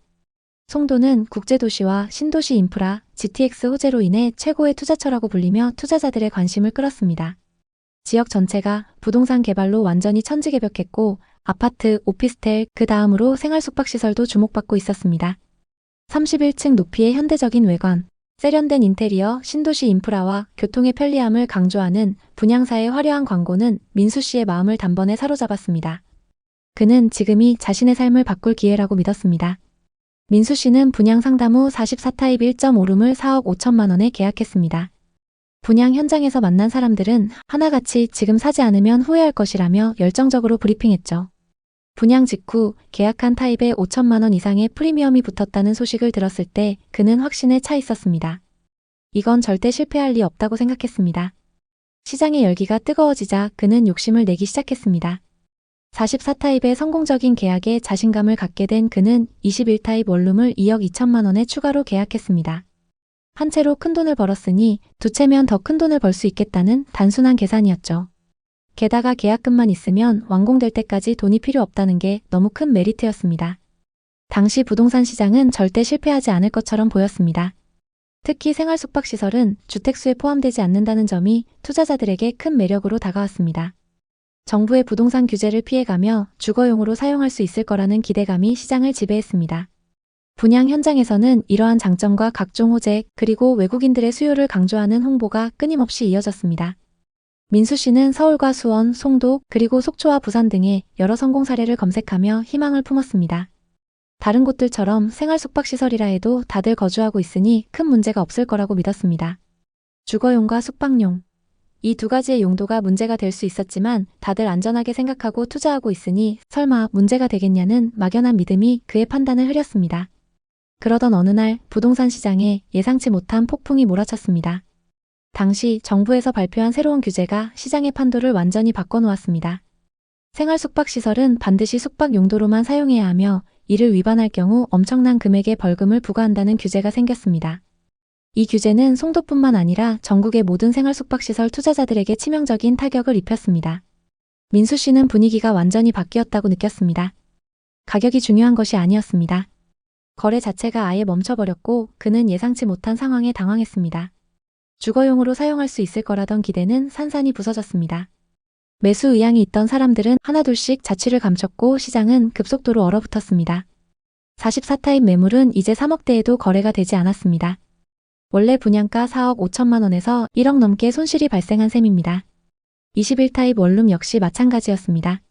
송도는 국제도시와 신도시 인프라, GTX 호재로 인해 최고의 투자처라고 불리며 투자자들의 관심을 끌었습니다. 지역 전체가 부동산 개발로 완전히 천지개벽했고 아파트, 오피스텔, 그 다음으로 생활 숙박시설도 주목받고 있었습니다. 31층 높이의 현대적인 외관, 세련된 인테리어, 신도시 인프라와 교통의 편리함을 강조하는 분양사의 화려한 광고는 민수 씨의 마음을 단번에 사로잡았습니다. 그는 지금이 자신의 삶을 바꿀 기회라고 믿었습니다. 민수 씨는 분양 상담 후 44타입 1.5룸을 4억 5천만 원에 계약했습니다. 분양 현장에서 만난 사람들은 하나같이 지금 사지 않으면 후회할 것이라며 열정적으로 브리핑했죠. 분양 직후 계약한 타입에 5천만 원 이상의 프리미엄이 붙었다는 소식을 들었을 때 그는 확신에 차 있었습니다. 이건 절대 실패할 리 없다고 생각했습니다. 시장의 열기가 뜨거워지자 그는 욕심을 내기 시작했습니다. 44타입의 성공적인 계약에 자신감을 갖게 된 그는 21타입 원룸을 2억 2천만 원에 추가로 계약했습니다. 한 채로 큰돈을 벌었으니 두 채면 더 큰돈을 벌 수 있겠다는 단순한 계산이었죠. 게다가 계약금만 있으면 완공될 때까지 돈이 필요 없다는 게 너무 큰 메리트였습니다. 당시 부동산 시장은 절대 실패하지 않을 것처럼 보였습니다. 특히 생활 숙박시설은 주택수에 포함되지 않는다는 점이 투자자들에게 큰 매력으로 다가왔습니다. 정부의 부동산 규제를 피해가며 주거용으로 사용할 수 있을 거라는 기대감이 시장을 지배했습니다. 분양 현장에서는 이러한 장점과 각종 호재 그리고 외국인들의 수요를 강조하는 홍보가 끊임없이 이어졌습니다. 민수 씨는 서울과 수원, 송도 그리고 속초와 부산 등의 여러 성공 사례를 검색하며 희망을 품었습니다. 다른 곳들처럼 생활 숙박시설이라 해도 다들 거주하고 있으니 큰 문제가 없을 거라고 믿었습니다. 주거용과 숙박용. 이 두 가지의 용도가 문제가 될 수 있었지만 다들 안전하게 생각하고 투자하고 있으니 설마 문제가 되겠냐는 막연한 믿음이 그의 판단을 흐렸습니다. 그러던 어느 날 부동산 시장에 예상치 못한 폭풍이 몰아쳤습니다. 당시 정부에서 발표한 새로운 규제가 시장의 판도를 완전히 바꿔놓았습니다. 생활 숙박시설은 반드시 숙박 용도로만 사용해야 하며 이를 위반할 경우 엄청난 금액의 벌금을 부과한다는 규제가 생겼습니다. 이 규제는 송도뿐만 아니라 전국의 모든 생활 숙박시설 투자자들에게 치명적인 타격을 입혔습니다. 민수 씨는 분위기가 완전히 바뀌었다고 느꼈습니다. 가격이 중요한 것이 아니었습니다. 거래 자체가 아예 멈춰버렸고 그는 예상치 못한 상황에 당황했습니다. 주거용으로 사용할 수 있을 거라던 기대는 산산이 부서졌습니다. 매수 의향이 있던 사람들은 하나둘씩 자취를 감췄고 시장은 급속도로 얼어붙었습니다. 44타입 매물은 이제 3억대에도 거래가 되지 않았습니다. 원래 분양가 4억 5천만 원에서 1억 넘게 손실이 발생한 셈입니다. 21타입 원룸 역시 마찬가지였습니다.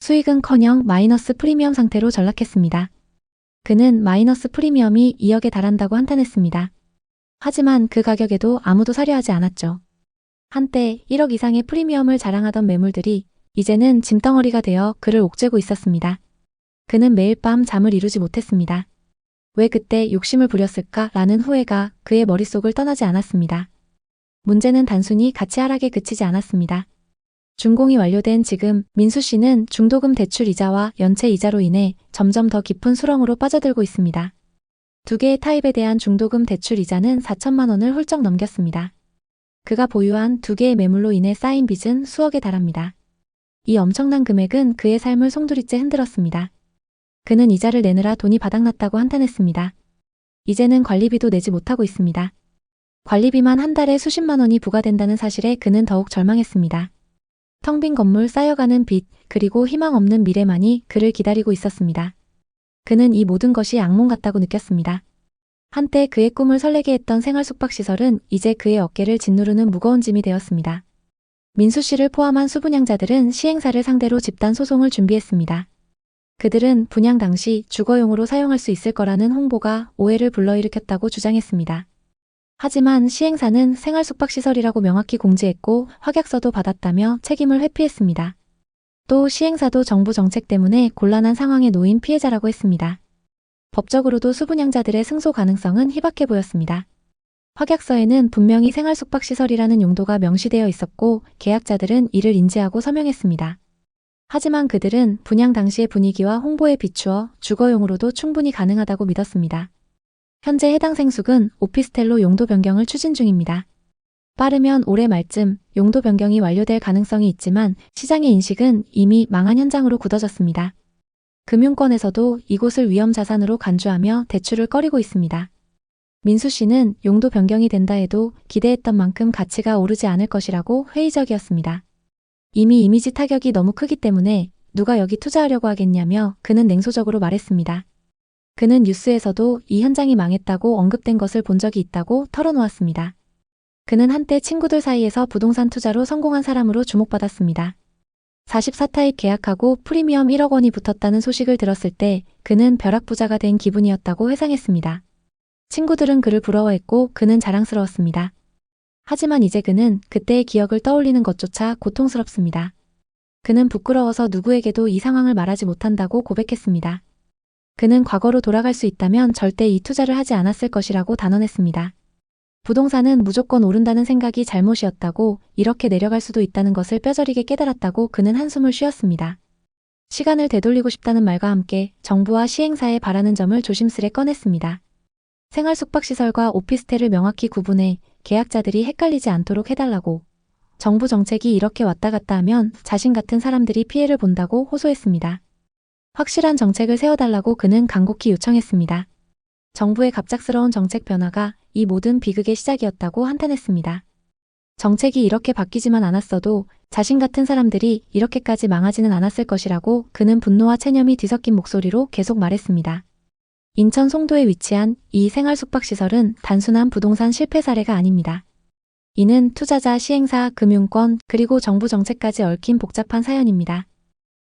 수익은커녕 마이너스 프리미엄 상태로 전락했습니다. 그는 마이너스 프리미엄이 2억에 달한다고 한탄했습니다. 하지만 그 가격에도 아무도 사려 하지 않았죠. 한때 1억 이상의 프리미엄을 자랑하던 매물들이 이제는 짐덩어리가 되어 그를 옥죄고 있었습니다. 그는 매일 밤 잠을 이루지 못했습니다. 왜 그때 욕심을 부렸을까라는 후회가 그의 머릿속을 떠나지 않았습니다. 문제는 단순히 가치 하락에 그치지 않았습니다. 준공이 완료된 지금 민수 씨는 중도금 대출 이자와 연체 이자로 인해 점점 더 깊은 수렁으로 빠져들고 있습니다. 두 개의 타입에 대한 중도금 대출 이자는 4천만 원을 훌쩍 넘겼습니다. 그가 보유한 두 개의 매물로 인해 쌓인 빚은 수억에 달합니다. 이 엄청난 금액은 그의 삶을 송두리째 흔들었습니다. 그는 이자를 내느라 돈이 바닥났다고 한탄했습니다. 이제는 관리비도 내지 못하고 있습니다. 관리비만 한 달에 수십만 원이 부과된다는 사실에 그는 더욱 절망했습니다. 텅 빈 건물, 쌓여가는 빚, 그리고 희망 없는 미래만이 그를 기다리고 있었습니다. 그는 이 모든 것이 악몽 같다고 느꼈습니다. 한때 그의 꿈을 설레게 했던 생활 숙박시설은 이제 그의 어깨를 짓누르는 무거운 짐이 되었습니다. 민수 씨를 포함한 수분양자들은 시행사를 상대로 집단 소송을 준비했습니다. 그들은 분양 당시 주거용으로 사용할 수 있을 거라는 홍보가 오해를 불러일으켰다고 주장했습니다. 하지만 시행사는 생활 숙박시설이라고 명확히 공지했고 확약서도 받았다며 책임을 회피했습니다. 또 시행사도 정부 정책 때문에 곤란한 상황에 놓인 피해자라고 했습니다. 법적으로도 수분양자들의 승소 가능성은 희박해 보였습니다. 확약서에는 분명히 생활 숙박시설이라는 용도가 명시되어 있었고 계약자들은 이를 인지하고 서명했습니다. 하지만 그들은 분양 당시의 분위기와 홍보에 비추어 주거용으로도 충분히 가능하다고 믿었습니다. 현재 해당 생숙은 오피스텔로 용도 변경을 추진 중입니다. 빠르면 올해 말쯤 용도 변경이 완료될 가능성이 있지만 시장의 인식은 이미 망한 현장으로 굳어졌습니다. 금융권에서도 이곳을 위험 자산으로 간주하며 대출을 꺼리고 있습니다. 민수 씨는 용도 변경이 된다 해도 기대했던 만큼 가치가 오르지 않을 것이라고 회의적이었습니다. 이미 이미지 타격이 너무 크기 때문에 누가 여기 투자하려고 하겠냐며 그는 냉소적으로 말했습니다. 그는 뉴스에서도 이 현장이 망했다고 언급된 것을 본 적이 있다고 털어놓았습니다. 그는 한때 친구들 사이에서 부동산 투자로 성공한 사람으로 주목받았습니다. 44타입 계약하고 프리미엄 1억 원이 붙었다는 소식을 들었을 때 그는 벼락부자가 된 기분이었다고 회상했습니다. 친구들은 그를 부러워했고 그는 자랑스러웠습니다. 하지만 이제 그는 그때의 기억을 떠올리는 것조차 고통스럽습니다. 그는 부끄러워서 누구에게도 이 상황을 말하지 못한다고 고백했습니다. 그는 과거로 돌아갈 수 있다면 절대 이 투자를 하지 않았을 것이라고 단언했습니다. 부동산은 무조건 오른다는 생각이 잘못이었다고 이렇게 내려갈 수도 있다는 것을 뼈저리게 깨달았다고 그는 한숨을 쉬었습니다. 시간을 되돌리고 싶다는 말과 함께 정부와 시행사에 바라는 점을 조심스레 꺼냈습니다. 생활 숙박시설과 오피스텔을 명확히 구분해 계약자들이 헷갈리지 않도록 해달라고. 정부 정책이 이렇게 왔다 갔다 하면 자신 같은 사람들이 피해를 본다고 호소했습니다. 확실한 정책을 세워달라고 그는 간곡히 요청했습니다. 정부의 갑작스러운 정책 변화가 이 모든 비극의 시작이었다고 한탄했습니다. 정책이 이렇게 바뀌지만 않았어도 자신 같은 사람들이 이렇게까지 망하지는 않았을 것이라고 그는 분노와 체념이 뒤섞인 목소리로 계속 말했습니다. 인천 송도에 위치한 이 생활 숙박시설은 단순한 부동산 실패 사례가 아닙니다. 이는 투자자, 시행사, 금융권, 그리고 정부 정책까지 얽힌 복잡한 사연입니다.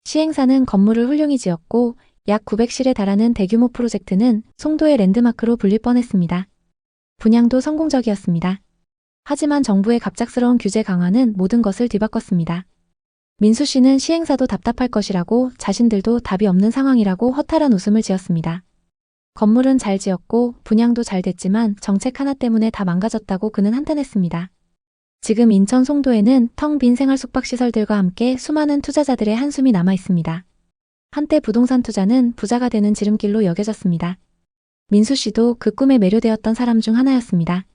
시행사는 건물을 훌륭히 지었고 약 900실에 달하는 대규모 프로젝트는 송도의 랜드마크로 불릴 뻔했습니다. 분양도 성공적이었습니다. 하지만 정부의 갑작스러운 규제 강화는 모든 것을 뒤바꿨습니다. 민수 씨는 시행사도 답답할 것이라고 자신들도 답이 없는 상황이라고 허탈한 웃음을 지었습니다. 건물은 잘 지었고 분양도 잘 됐지만 정책 하나 때문에 다 망가졌다고 그는 한탄했습니다. 지금 인천 송도에는 텅 빈 생활 숙박시설들과 함께 수많은 투자자들의 한숨이 남아 있습니다. 한때 부동산 투자는 부자가 되는 지름길로 여겨졌습니다. 민수 씨도 그 꿈에 매료되었던 사람 중 하나였습니다.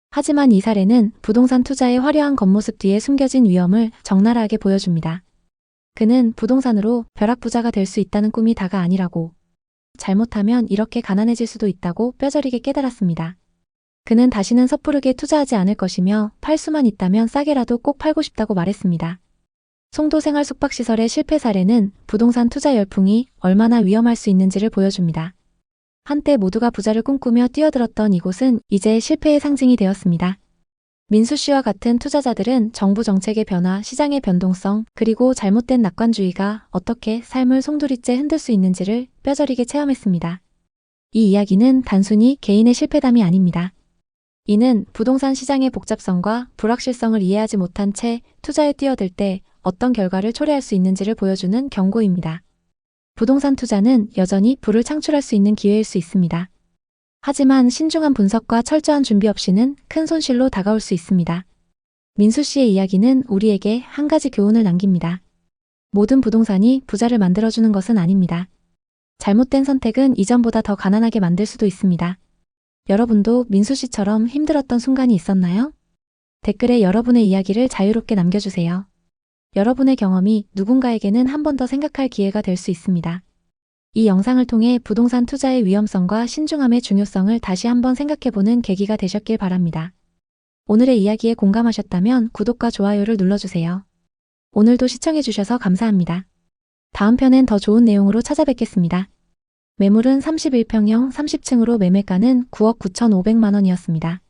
하지만 이 사례는 부동산 투자의 화려한 겉모습 뒤에 숨겨진 위험을 적나라하게 보여줍니다. 그는 부동산으로 벼락부자가 될 수 있다는 꿈이 다가 아니라고, 잘못하면 이렇게 가난해질 수도 있다고 뼈저리게 깨달았습니다. 그는 다시는 섣부르게 투자하지 않을 것이며 팔 수만 있다면 싸게라도 꼭 팔고 싶다고 말했습니다. 송도 생활 숙박시설의 실패 사례는 부동산 투자 열풍이 얼마나 위험할 수 있는지를 보여줍니다. 한때 모두가 부자를 꿈꾸며 뛰어들었던 이곳은 이제 실패의 상징이 되었습니다. 민수 씨와 같은 투자자들은 정부 정책의 변화, 시장의 변동성, 그리고 잘못된 낙관주의가 어떻게 삶을 송두리째 흔들 수 있는지를 뼈저리게 체험했습니다. 이 이야기는 단순히 개인의 실패담이 아닙니다. 이는 부동산 시장의 복잡성과 불확실성을 이해하지 못한 채 투자에 뛰어들 때 어떤 결과를 초래할 수 있는지를 보여주는 경고입니다. 부동산 투자는 여전히 부를 창출할 수 있는 기회일 수 있습니다. 하지만 신중한 분석과 철저한 준비 없이는 큰 손실로 다가올 수 있습니다. 민수 씨의 이야기는 우리에게 한 가지 교훈을 남깁니다. 모든 부동산이 부자를 만들어주는 것은 아닙니다. 잘못된 선택은 이전보다 더 가난하게 만들 수도 있습니다. 여러분도 민수 씨처럼 힘들었던 순간이 있었나요? 댓글에 여러분의 이야기를 자유롭게 남겨주세요. 여러분의 경험이 누군가에게는 한 번 더 생각할 기회가 될 수 있습니다. 이 영상을 통해 부동산 투자의 위험성과 신중함의 중요성을 다시 한번 생각해보는 계기가 되셨길 바랍니다. 오늘의 이야기에 공감하셨다면 구독과 좋아요를 눌러주세요. 오늘도 시청해주셔서 감사합니다. 다음 편엔 더 좋은 내용으로 찾아뵙겠습니다. 매물은 31평형 30층으로 매매가는 9억 9,500만 원이었습니다.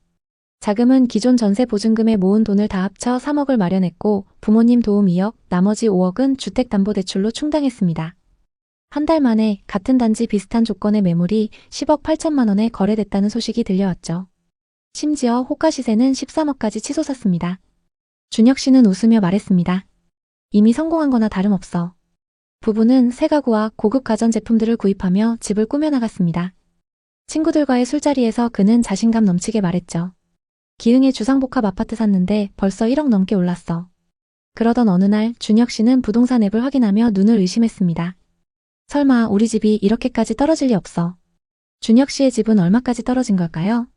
자금은 기존 전세 보증금에 모은 돈을 다 합쳐 3억을 마련했고 부모님 도움 2억, 나머지 5억은 주택담보대출로 충당했습니다. 한 달 만에 같은 단지 비슷한 조건의 매물이 10억 8천만 원에 거래됐다는 소식이 들려왔죠. 심지어 호가 시세는 13억까지 치솟았습니다. 준혁 씨는 웃으며 말했습니다. 이미 성공한 거나 다름없어. 부부는 새 가구와 고급 가전제품들을 구입하며 집을 꾸며나갔습니다. 친구들과의 술자리에서 그는 자신감 넘치게 말했죠. 기흥에 주상복합 아파트 샀는데 벌써 1억 넘게 올랐어. 그러던 어느 날 준혁 씨는 부동산 앱을 확인하며 눈을 의심했습니다. 설마 우리 집이 이렇게까지 떨어질 리 없어. 준혁 씨의 집은 얼마까지 떨어진 걸까요?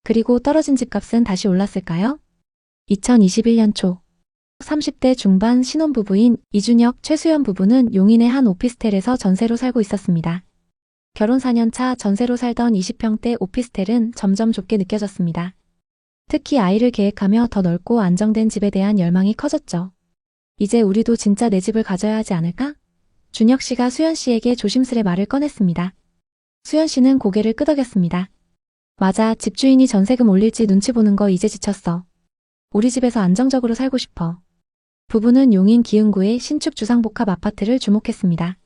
그리고 떨어진 집값은 다시 올랐을까요? 2021년 초 30대 중반 신혼부부인 이준혁, 최수연 부부는 용인의 한 오피스텔에서 전세로 살고 있었습니다. 결혼 4년 차 전세로 살던 20평대 오피스텔은 점점 좁게 느껴졌습니다. 특히 아이를 계획하며 더 넓고 안정된 집에 대한 열망이 커졌죠. 이제 우리도 진짜 내 집을 가져야 하지 않을까? 준혁 씨가 수연 씨에게 조심스레 말을 꺼냈습니다. 수연 씨는 고개를 끄덕였습니다. 맞아, 집주인이 전세금 올릴지 눈치 보는 거 이제 지쳤어. 우리 집에서 안정적으로 살고 싶어. 부부는 용인 기흥구의 신축 주상복합 아파트를 주목했습니다.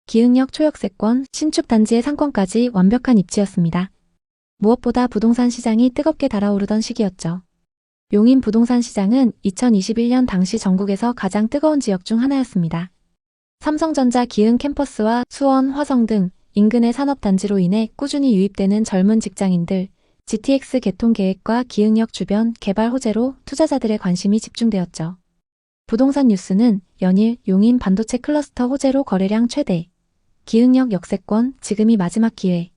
기흥역 초역세권, 신축 단지의 상권까지 완벽한 입지였습니다. 무엇보다 부동산 시장이 뜨겁게 달아오르던 시기였죠. 용인 부동산 시장은 2021년 당시 전국에서 가장 뜨거운 지역 중 하나였습니다. 삼성전자 기흥 캠퍼스와 수원, 화성 등 인근의 산업단지로 인해 꾸준히 유입되는 젊은 직장인들, GTX 개통 계획과 기흥역 주변 개발 호재로 투자자들의 관심이 집중되었죠. 부동산 뉴스는 연일 용인 반도체 클러스터 호재로 거래량 최대, 기흥역 역세권, 지금이 마지막 기회,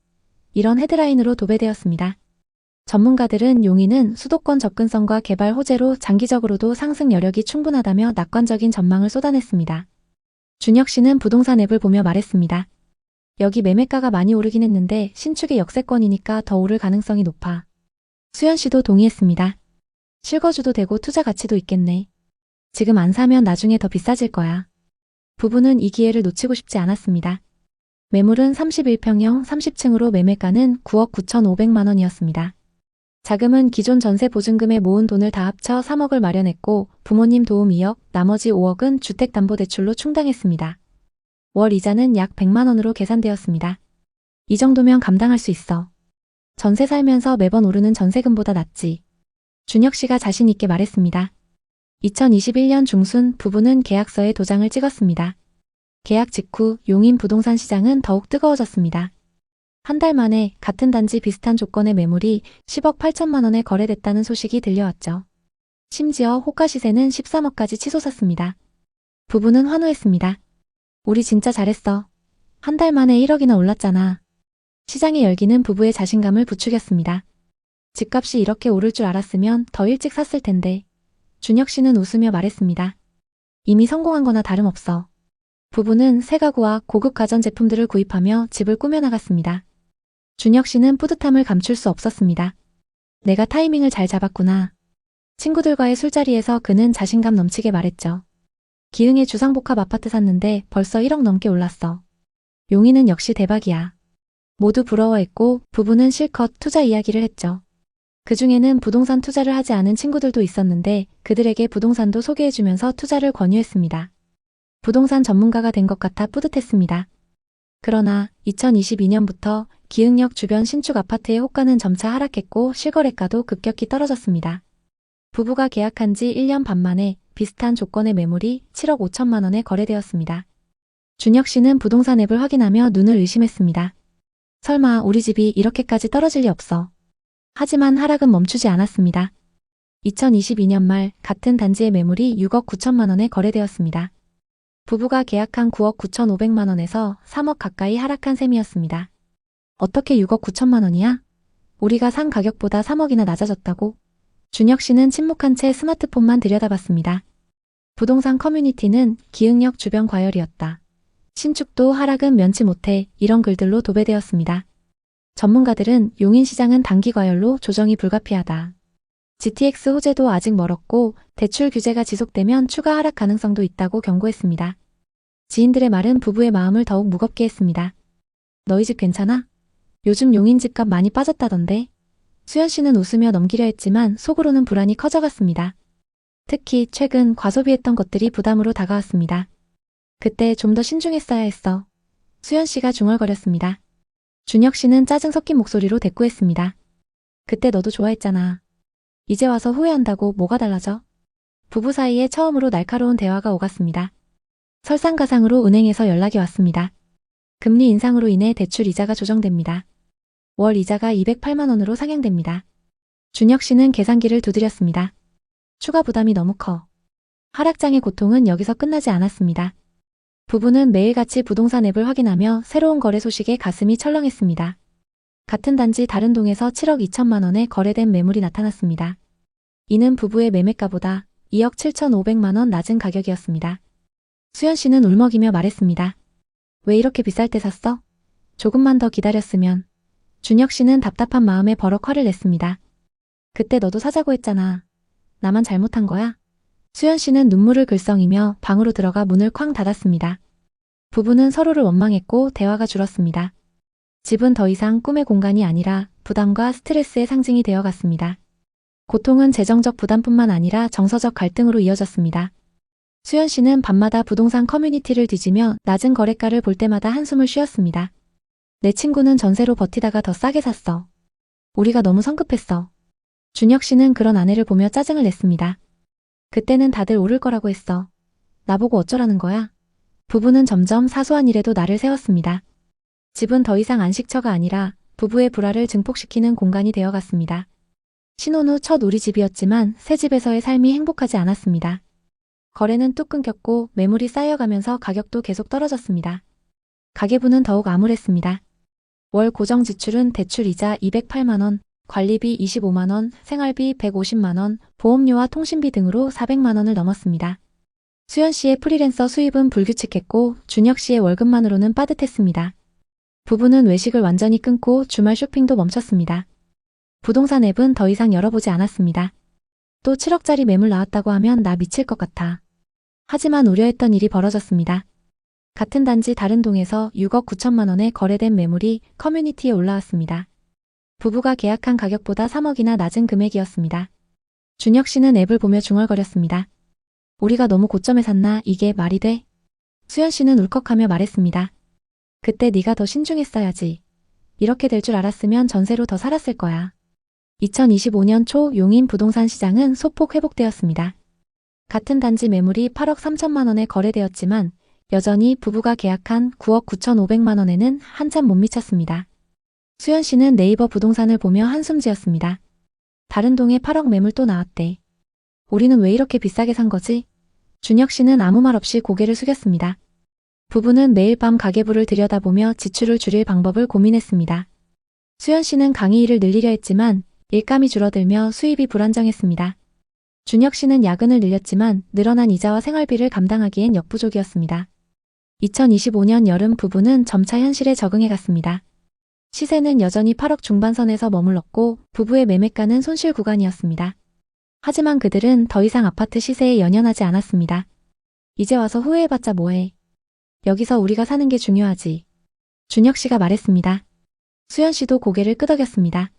이런 헤드라인으로 도배되었습니다. 전문가들은 용인은 수도권 접근성과 개발 호재로 장기적으로도 상승 여력이 충분하다며 낙관적인 전망을 쏟아냈습니다. 준혁 씨는 부동산 앱을 보며 말했습니다. 여기 매매가가 많이 오르긴 했는데 신축의 역세권이니까 더 오를 가능성이 높아. 수연 씨도 동의했습니다. 실거주도 되고 투자 가치도 있겠네. 지금 안 사면 나중에 더 비싸질 거야. 부부는 이 기회를 놓치고 싶지 않았습니다. 매물은 31평형 30층으로 매매가는 9억 9,500만 원이었습니다. 자금은 기존 전세 보증금에 모은 돈을 다 합쳐 3억을 마련했고 부모님 도움 2억, 나머지 5억은 주택담보대출로 충당했습니다. 월 이자는 약 100만 원으로 계산되었습니다. 이 정도면 감당할 수 있어. 전세 살면서 매번 오르는 전세금보다 낫지. 준혁 씨가 자신 있게 말했습니다. 2021년 중순 부부는 계약서에 도장을 찍었습니다. 계약 직후 용인 부동산 시장은 더욱 뜨거워졌습니다. 한 달 만에 같은 단지 비슷한 조건의 매물이 10억 8천만 원에 거래됐다는 소식이 들려왔죠. 심지어 호가 시세는 13억까지 치솟았습니다. 부부는 환호했습니다. 우리 진짜 잘했어. 한 달 만에 1억이나 올랐잖아. 시장의 열기는 부부의 자신감을 부추겼습니다. 집값이 이렇게 오를 줄 알았으면 더 일찍 샀을 텐데. 준혁 씨는 웃으며 말했습니다. 이미 성공한 거나 다름없어. 부부는 새 가구와 고급 가전제품들을 구입하며 집을 꾸며나갔습니다. 준혁 씨는 뿌듯함을 감출 수 없었습니다. 내가 타이밍을 잘 잡았구나. 친구들과의 술자리에서 그는 자신감 넘치게 말했죠. 기흥에 주상복합 아파트 샀는데 벌써 1억 넘게 올랐어. 용인은 역시 대박이야. 모두 부러워했고 부부는 실컷 투자 이야기를 했죠. 그 중에는 부동산 투자를 하지 않은 친구들도 있었는데 그들에게 부동산도 소개해주면서 투자를 권유했습니다. 부동산 전문가가 된 것 같아 뿌듯했습니다. 그러나 2022년부터 기흥역 주변 신축 아파트의 호가는 점차 하락했고 실거래가도 급격히 떨어졌습니다. 부부가 계약한 지 1년 반 만에 비슷한 조건의 매물이 7억 5천만 원에 거래되었습니다. 준혁 씨는 부동산 앱을 확인하며 눈을 의심했습니다. 설마 우리 집이 이렇게까지 떨어질 리 없어. 하지만 하락은 멈추지 않았습니다. 2022년 말 같은 단지의 매물이 6억 9천만 원에 거래되었습니다. 부부가 계약한 9억 9천5백만 원에서 3억 가까이 하락한 셈이었습니다. 어떻게 6억 9천만 원이야? 우리가 산 가격보다 3억이나 낮아졌다고? 준혁 씨는 침묵한 채 스마트폰만 들여다봤습니다. 부동산 커뮤니티는 기흥역 주변 과열이었다. 신축도 하락은 면치 못해 이런 글들로 도배되었습니다. 전문가들은 용인시장은 단기 과열로 조정이 불가피하다. GTX 호재도 아직 멀었고 대출 규제가 지속되면 추가 하락 가능성도 있다고 경고했습니다. 지인들의 말은 부부의 마음을 더욱 무겁게 했습니다. 너희 집 괜찮아? 요즘 용인 집값 많이 빠졌다던데? 수연 씨는 웃으며 넘기려 했지만 속으로는 불안이 커져갔습니다. 특히 최근 과소비했던 것들이 부담으로 다가왔습니다. 그때 좀 더 신중했어야 했어. 수연 씨가 중얼거렸습니다. 준혁 씨는 짜증 섞인 목소리로 대꾸했습니다. 그때 너도 좋아했잖아. 이제 와서 후회한다고 뭐가 달라져? 부부 사이에 처음으로 날카로운 대화가 오갔습니다. 설상가상으로 은행에서 연락이 왔습니다. 금리 인상으로 인해 대출 이자가 조정됩니다. 월 이자가 208만 원으로 상향됩니다. 준혁 씨는 계산기를 두드렸습니다. 추가 부담이 너무 커. 하락장의 고통은 여기서 끝나지 않았습니다. 부부는 매일같이 부동산 앱을 확인하며 새로운 거래 소식에 가슴이 철렁했습니다. 같은 단지 다른 동에서 7억 2천만 원에 거래된 매물이 나타났습니다. 이는 부부의 매매가보다 2억 7천5백만 원 낮은 가격이었습니다. 수연 씨는 울먹이며 말했습니다. 왜 이렇게 비쌀 때 샀어? 조금만 더 기다렸으면. 준혁 씨는 답답한 마음에 버럭 화를 냈습니다. 그때 너도 사자고 했잖아. 나만 잘못한 거야? 수연 씨는 눈물을 글썽이며 방으로 들어가 문을 쾅 닫았습니다. 부부는 서로를 원망했고 대화가 줄었습니다. 집은 더 이상 꿈의 공간이 아니라 부담과 스트레스의 상징이 되어갔습니다. 고통은 재정적 부담뿐만 아니라 정서적 갈등으로 이어졌습니다. 수연 씨는 밤마다 부동산 커뮤니티를 뒤지며 낮은 거래가를 볼 때마다 한숨을 쉬었습니다. 내 친구는 전세로 버티다가 더 싸게 샀어. 우리가 너무 성급했어. 준혁 씨는 그런 아내를 보며 짜증을 냈습니다. 그때는 다들 오를 거라고 했어. 나보고 어쩌라는 거야? 부부는 점점 사소한 일에도 날을 세웠습니다. 집은 더 이상 안식처가 아니라 부부의 불화를 증폭시키는 공간이 되어갔습니다. 신혼 후 첫 우리 집이었지만 새 집에서의 삶이 행복하지 않았습니다. 거래는 뚝 끊겼고 매물이 쌓여가면서 가격도 계속 떨어졌습니다. 가계부는 더욱 암울했습니다. 월 고정 지출은 대출 이자 208만 원, 관리비 25만 원, 생활비 150만 원, 보험료와 통신비 등으로 400만 원을 넘었습니다. 수연 씨의 프리랜서 수입은 불규칙했고 준혁 씨의 월급만으로는 빠듯했습니다. 부부는 외식을 완전히 끊고 주말 쇼핑도 멈췄습니다. 부동산 앱은 더 이상 열어보지 않았습니다. 또 7억짜리 매물 나왔다고 하면 나 미칠 것 같아. 하지만 우려했던 일이 벌어졌습니다. 같은 단지 다른 동에서 6억 9천만 원에 거래된 매물이 커뮤니티에 올라왔습니다. 부부가 계약한 가격보다 3억이나 낮은 금액이었습니다. 준혁 씨는 앱을 보며 중얼거렸습니다. 우리가 너무 고점에 샀나 이게 말이 돼? 수연 씨는 울컥하며 말했습니다. 그때 네가 더 신중했어야지. 이렇게 될 줄 알았으면 전세로 더 살았을 거야. 2025년 초 용인 부동산 시장은 소폭 회복되었습니다. 같은 단지 매물이 8억 3천만 원에 거래되었지만 여전히 부부가 계약한 9억 9,500만 원에는 한참 못 미쳤습니다. 수연 씨는 네이버 부동산을 보며 한숨 지었습니다. 다른 동에 8억 매물 또 나왔대. 우리는 왜 이렇게 비싸게 산 거지? 준혁 씨는 아무 말 없이 고개를 숙였습니다. 부부는 매일 밤 가계부를 들여다보며 지출을 줄일 방법을 고민했습니다. 수연 씨는 강의 일을 늘리려 했지만 일감이 줄어들며 수입이 불안정했습니다. 준혁 씨는 야근을 늘렸지만 늘어난 이자와 생활비를 감당하기엔 역부족이었습니다. 2025년 여름 부부는 점차 현실에 적응해 갔습니다. 시세는 여전히 8억 중반선에서 머물렀고 부부의 매매가는 손실 구간이었습니다. 하지만 그들은 더 이상 아파트 시세에 연연하지 않았습니다. 이제 와서 후회해봤자 뭐해. 여기서 우리가 사는 게 중요하지. 준혁 씨가 말했습니다. 수연 씨도 고개를 끄덕였습니다.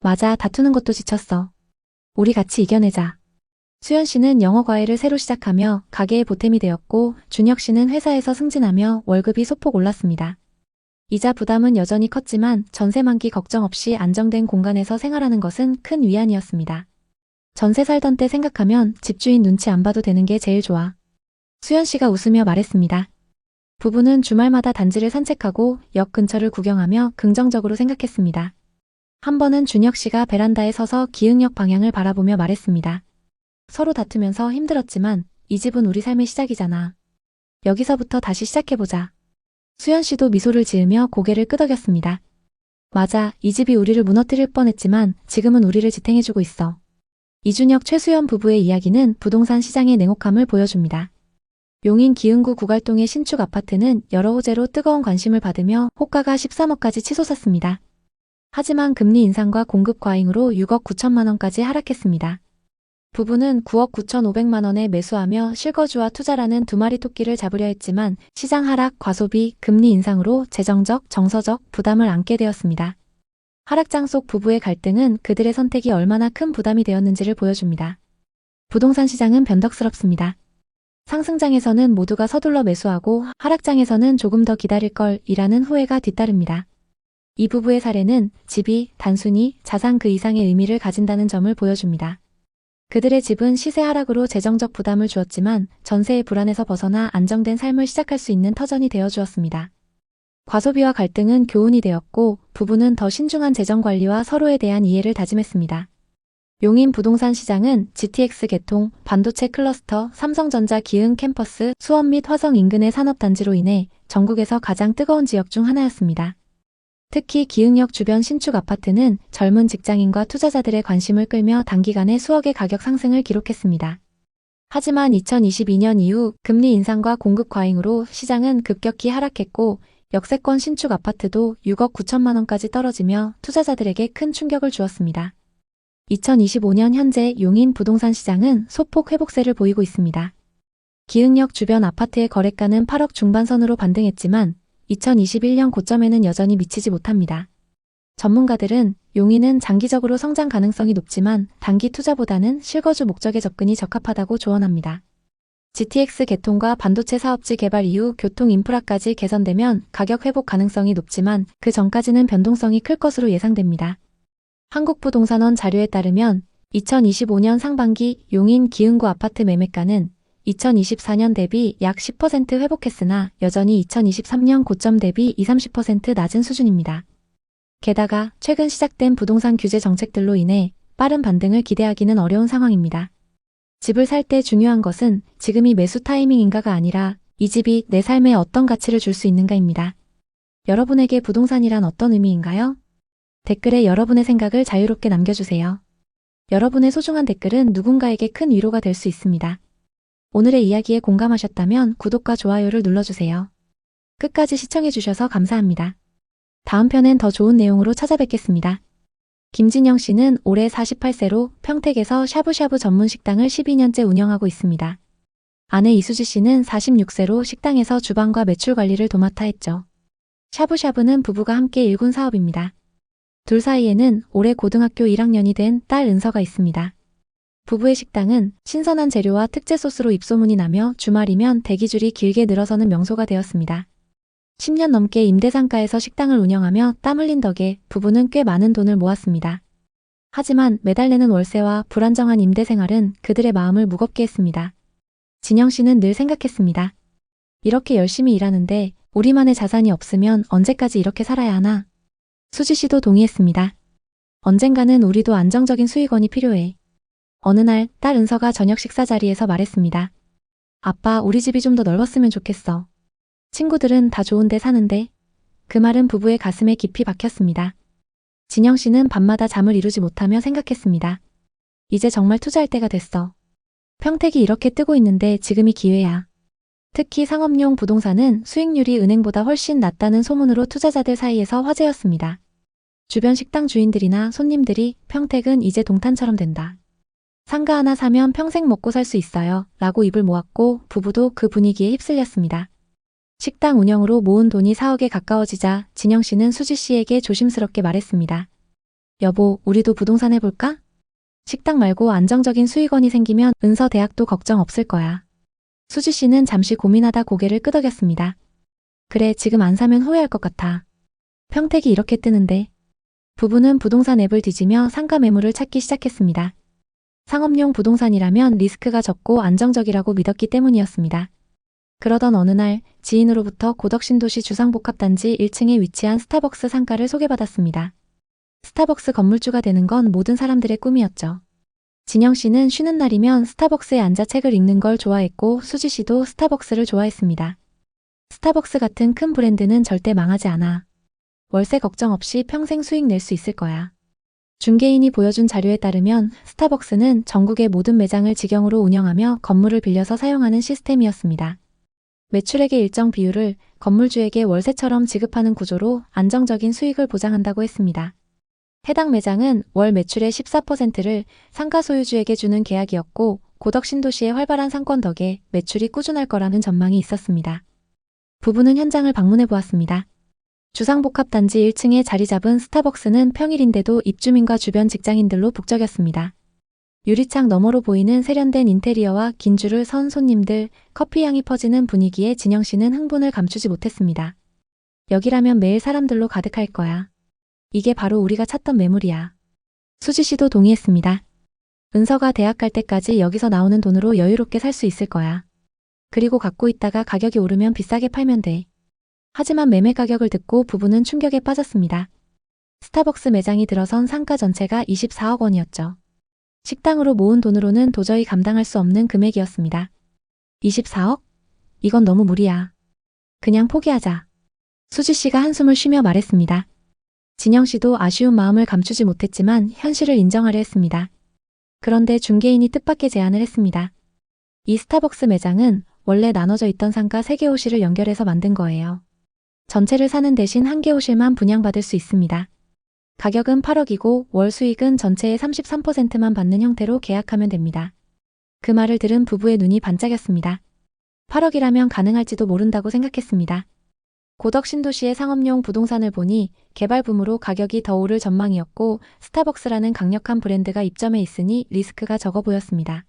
맞아, 다투는 것도 지쳤어. 우리 같이 이겨내자. 수연 씨는 영어 과외를 새로 시작하며 가게의 보탬이 되었고 준혁 씨는 회사에서 승진하며 월급이 소폭 올랐습니다. 이자 부담은 여전히 컸지만 전세 만기 걱정 없이 안정된 공간에서 생활하는 것은 큰 위안이었습니다. 전세 살던 때 생각하면 집주인 눈치 안 봐도 되는 게 제일 좋아. 수연 씨가 웃으며 말했습니다. 부부는 주말마다 단지를 산책하고 역 근처를 구경하며 긍정적으로 생각했습니다. 한 번은 준혁 씨가 베란다에 서서 기흥역 방향을 바라보며 말했습니다. 서로 다투면서 힘들었지만 이 집은 우리 삶의 시작이잖아. 여기서부터 다시 시작해보자. 수연 씨도 미소를 지으며 고개를 끄덕였습니다. 맞아, 이 집이 우리를 무너뜨릴 뻔했지만 지금은 우리를 지탱해주고 있어. 이준혁 최수연 부부의 이야기는 부동산 시장의 냉혹함을 보여줍니다. 용인 기흥구 구갈동의 신축 아파트는 여러 호재로 뜨거운 관심을 받으며 호가가 13억까지 치솟았습니다. 하지만 금리 인상과 공급 과잉으로 6억 9천만 원까지 하락했습니다. 부부는 9억 9,500만 원에 매수하며 실거주와 투자라는 두 마리 토끼를 잡으려 했지만 시장 하락, 과소비, 금리 인상으로 재정적, 정서적 부담을 안게 되었습니다. 하락장 속 부부의 갈등은 그들의 선택이 얼마나 큰 부담이 되었는지를 보여줍니다. 부동산 시장은 변덕스럽습니다. 상승장에서는 모두가 서둘러 매수하고 하락장에서는 조금 더 기다릴 걸 이라는 후회가 뒤따릅니다. 이 부부의 사례는 집이 단순히 자산 그 이상의 의미를 가진다는 점을 보여줍니다. 그들의 집은 시세 하락으로 재정적 부담을 주었지만 전세의 불안에서 벗어나 안정된 삶을 시작할 수 있는 터전이 되어 주었습니다. 과소비와 갈등은 교훈이 되었고 부부는 더 신중한 재정관리와 서로에 대한 이해를 다짐했습니다. 용인 부동산 시장은 GTX 개통, 반도체 클러스터, 삼성전자 기흥 캠퍼스, 수원 및 화성 인근의 산업단지로 인해 전국에서 가장 뜨거운 지역 중 하나였습니다. 특히 기흥역 주변 신축 아파트는 젊은 직장인과 투자자들의 관심을 끌며 단기간에 수억의 가격 상승을 기록했습니다. 하지만 2022년 이후 금리 인상과 공급 과잉으로 시장은 급격히 하락했고 역세권 신축 아파트도 6억 9천만 원까지 떨어지며 투자자들에게 큰 충격을 주었습니다. 2025년 현재 용인 부동산 시장은 소폭 회복세를 보이고 있습니다. 기흥역 주변 아파트의 거래가는 8억 중반선으로 반등했지만 2021년 고점에는 여전히 미치지 못합니다. 전문가들은 용인은 장기적으로 성장 가능성이 높지만 단기 투자보다는 실거주 목적의 접근이 적합하다고 조언합니다. GTX 개통과 반도체 사업지 개발 이후 교통 인프라까지 개선되면 가격 회복 가능성이 높지만 그 전까지는 변동성이 클 것으로 예상됩니다. 한국부동산원 자료에 따르면 2025년 상반기 용인 기흥구 아파트 매매가는 2024년 대비 약 10% 회복했으나 여전히 2023년 고점 대비 20-30% 낮은 수준입니다. 게다가 최근 시작된 부동산 규제 정책들로 인해 빠른 반등을 기대하기는 어려운 상황입니다. 집을 살 때 중요한 것은 지금이 매수 타이밍인가가 아니라 이 집이 내 삶에 어떤 가치를 줄 수 있는가입니다. 여러분에게 부동산이란 어떤 의미인가요? 댓글에 여러분의 생각을 자유롭게 남겨주세요. 여러분의 소중한 댓글은 누군가에게 큰 위로가 될 수 있습니다. 오늘의 이야기에 공감하셨다면 구독과 좋아요를 눌러주세요. 끝까지 시청해주셔서 감사합니다. 다음 편엔 더 좋은 내용으로 찾아뵙겠습니다. 김진영 씨는 올해 48세로 평택에서 샤브샤브 전문 식당을 12년째 운영하고 있습니다. 아내 이수지 씨는 46세로 식당에서 주방과 매출 관리를 도맡아 했죠. 샤브샤브는 부부가 함께 일군 사업입니다. 둘 사이에는 올해 고등학교 1학년이 된 딸 은서가 있습니다. 부부의 식당은 신선한 재료와 특제 소스로 입소문이 나며 주말이면 대기줄이 길게 늘어서는 명소가 되었습니다. 10년 넘게 임대상가에서 식당을 운영하며 땀 흘린 덕에 부부는 꽤 많은 돈을 모았습니다. 하지만 매달 내는 월세와 불안정한 임대 생활은 그들의 마음을 무겁게 했습니다. 진영 씨는 늘 생각했습니다. 이렇게 열심히 일하는데 우리만의 자산이 없으면 언제까지 이렇게 살아야 하나? 수지 씨도 동의했습니다. 언젠가는 우리도 안정적인 수익원이 필요해. 어느 날 딸 은서가 저녁 식사 자리에서 말했습니다. 아빠, 우리 집이 좀 더 넓었으면 좋겠어. 친구들은 다 좋은 데 사는데. 그 말은 부부의 가슴에 깊이 박혔습니다. 진영 씨는 밤마다 잠을 이루지 못하며 생각했습니다. 이제 정말 투자할 때가 됐어. 평택이 이렇게 뜨고 있는데 지금이 기회야. 특히 상업용 부동산은 수익률이 은행보다 훨씬 낮다는 소문으로 투자자들 사이에서 화제였습니다. 주변 식당 주인들이나 손님들이 평택은 이제 동탄처럼 된다. 상가 하나 사면 평생 먹고 살 수 있어요. 라고 입을 모았고 부부도 그 분위기에 휩쓸렸습니다. 식당 운영으로 모은 돈이 4억에 가까워지자 진영 씨는 수지 씨에게 조심스럽게 말했습니다. 여보, 우리도 부동산 해볼까? 식당 말고 안정적인 수익원이 생기면 은서 대학도 걱정 없을 거야. 수지 씨는 잠시 고민하다 고개를 끄덕였습니다. 그래, 지금 안 사면 후회할 것 같아. 평택이 이렇게 뜨는데. 부부는 부동산 앱을 뒤지며 상가 매물을 찾기 시작했습니다. 상업용 부동산이라면 리스크가 적고 안정적이라고 믿었기 때문이었습니다. 그러던 어느 날 지인으로부터 고덕신도시 주상복합단지 1층에 위치한 스타벅스 상가를 소개받았습니다. 스타벅스 건물주가 되는 건 모든 사람들의 꿈이었죠. 진영 씨는 쉬는 날이면 스타벅스에 앉아 책을 읽는 걸 좋아했고 수지 씨도 스타벅스를 좋아했습니다. 스타벅스 같은 큰 브랜드는 절대 망하지 않아. 월세 걱정 없이 평생 수익 낼 수 있을 거야. 중개인이 보여준 자료에 따르면 스타벅스는 전국의 모든 매장을 직영으로 운영하며 건물을 빌려서 사용하는 시스템이었습니다. 매출액의 일정 비율을 건물주에게 월세처럼 지급하는 구조로 안정적인 수익을 보장한다고 했습니다. 해당 매장은 월 매출의 14%를 상가 소유주에게 주는 계약이었고 고덕신도시의 활발한 상권 덕에 매출이 꾸준할 거라는 전망이 있었습니다. 부부는 현장을 방문해 보았습니다. 주상복합단지 1층에 자리 잡은 스타벅스는 평일인데도 입주민과 주변 직장인들로 북적였습니다. 유리창 너머로 보이는 세련된 인테리어와 긴 줄을 선 손님들, 커피향이 퍼지는 분위기에 진영 씨는 흥분을 감추지 못했습니다. 여기라면 매일 사람들로 가득할 거야. 이게 바로 우리가 찾던 매물이야. 수지 씨도 동의했습니다. 은서가 대학 갈 때까지 여기서 나오는 돈으로 여유롭게 살 수 있을 거야. 그리고 갖고 있다가 가격이 오르면 비싸게 팔면 돼. 하지만 매매 가격을 듣고 부부는 충격에 빠졌습니다. 스타벅스 매장이 들어선 상가 전체가 24억 원이었죠. 식당으로 모은 돈으로는 도저히 감당할 수 없는 금액이었습니다. 24억? 이건 너무 무리야. 그냥 포기하자. 수지 씨가 한숨을 쉬며 말했습니다. 진영 씨도 아쉬운 마음을 감추지 못했지만 현실을 인정하려 했습니다. 그런데 중개인이 뜻밖의 제안을 했습니다. 이 스타벅스 매장은 원래 나눠져 있던 상가 3개 호실을 연결해서 만든 거예요. 전체를 사는 대신 1개 호실만 분양받을 수 있습니다. 가격은 8억이고 월 수익은 전체의 33%만 받는 형태로 계약하면 됩니다. 그 말을 들은 부부의 눈이 반짝였습니다. 8억이라면 가능할지도 모른다고 생각했습니다. 고덕신도시의 상업용 부동산을 보니 개발붐으로 가격이 더 오를 전망이었고 스타벅스라는 강력한 브랜드가 입점해 있으니 리스크가 적어 보였습니다.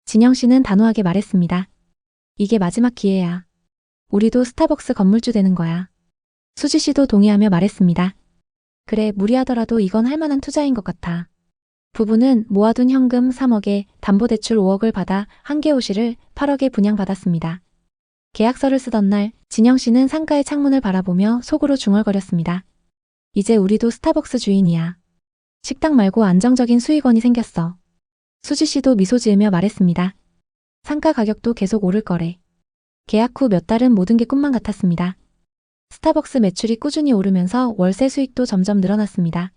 진영 씨는 단호하게 말했습니다. 이게 마지막 기회야. 우리도 스타벅스 건물주 되는 거야. 수지 씨도 동의하며 말했습니다. 그래, 무리하더라도 이건 할 만한 투자인 것 같아. 부부는 모아둔 현금 3억에 담보대출 5억을 받아 1개 호실을 8억에 분양받았습니다. 계약서를 쓰던 날 진영 씨는 상가의 창문을 바라보며 속으로 중얼거렸습니다. 이제 우리도 스타벅스 주인이야. 식당 말고 안정적인 수익원이 생겼어. 수지 씨도 미소 지으며 말했습니다. 상가 가격도 계속 오를 거래. 계약 후 몇 달은 모든 게 꿈만 같았습니다. 스타벅스 매출이 꾸준히 오르면서 월세 수익도 점점 늘어났습니다.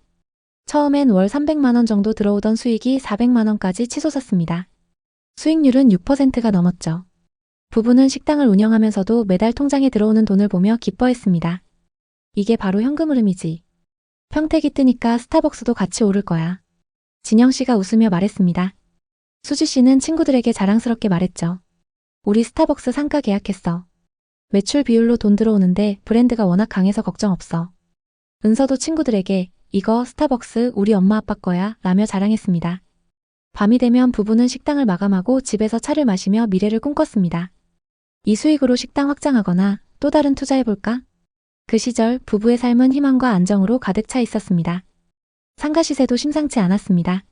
처음엔 월 300만 원 정도 들어오던 수익이 400만 원까지 치솟았습니다. 수익률은 6%가 넘었죠. 부부는 식당을 운영하면서도 매달 통장에 들어오는 돈을 보며 기뻐했습니다. 이게 바로 현금 흐름이지. 평택이 뜨니까 스타벅스도 같이 오를 거야. 진영 씨가 웃으며 말했습니다. 수지 씨는 친구들에게 자랑스럽게 말했죠. 우리 스타벅스 상가 계약했어. 매출 비율로 돈 들어오는데 브랜드가 워낙 강해서 걱정 없어. 은서도 친구들에게 이거 스타벅스 우리 엄마 아빠 거야 라며 자랑했습니다. 밤이 되면 부부는 식당을 마감하고 집에서 차를 마시며 미래를 꿈꿨습니다. 이 수익으로 식당 확장하거나 또 다른 투자해볼까? 그 시절 부부의 삶은 희망과 안정으로 가득 차 있었습니다. 상가 시세도 심상치 않았습니다.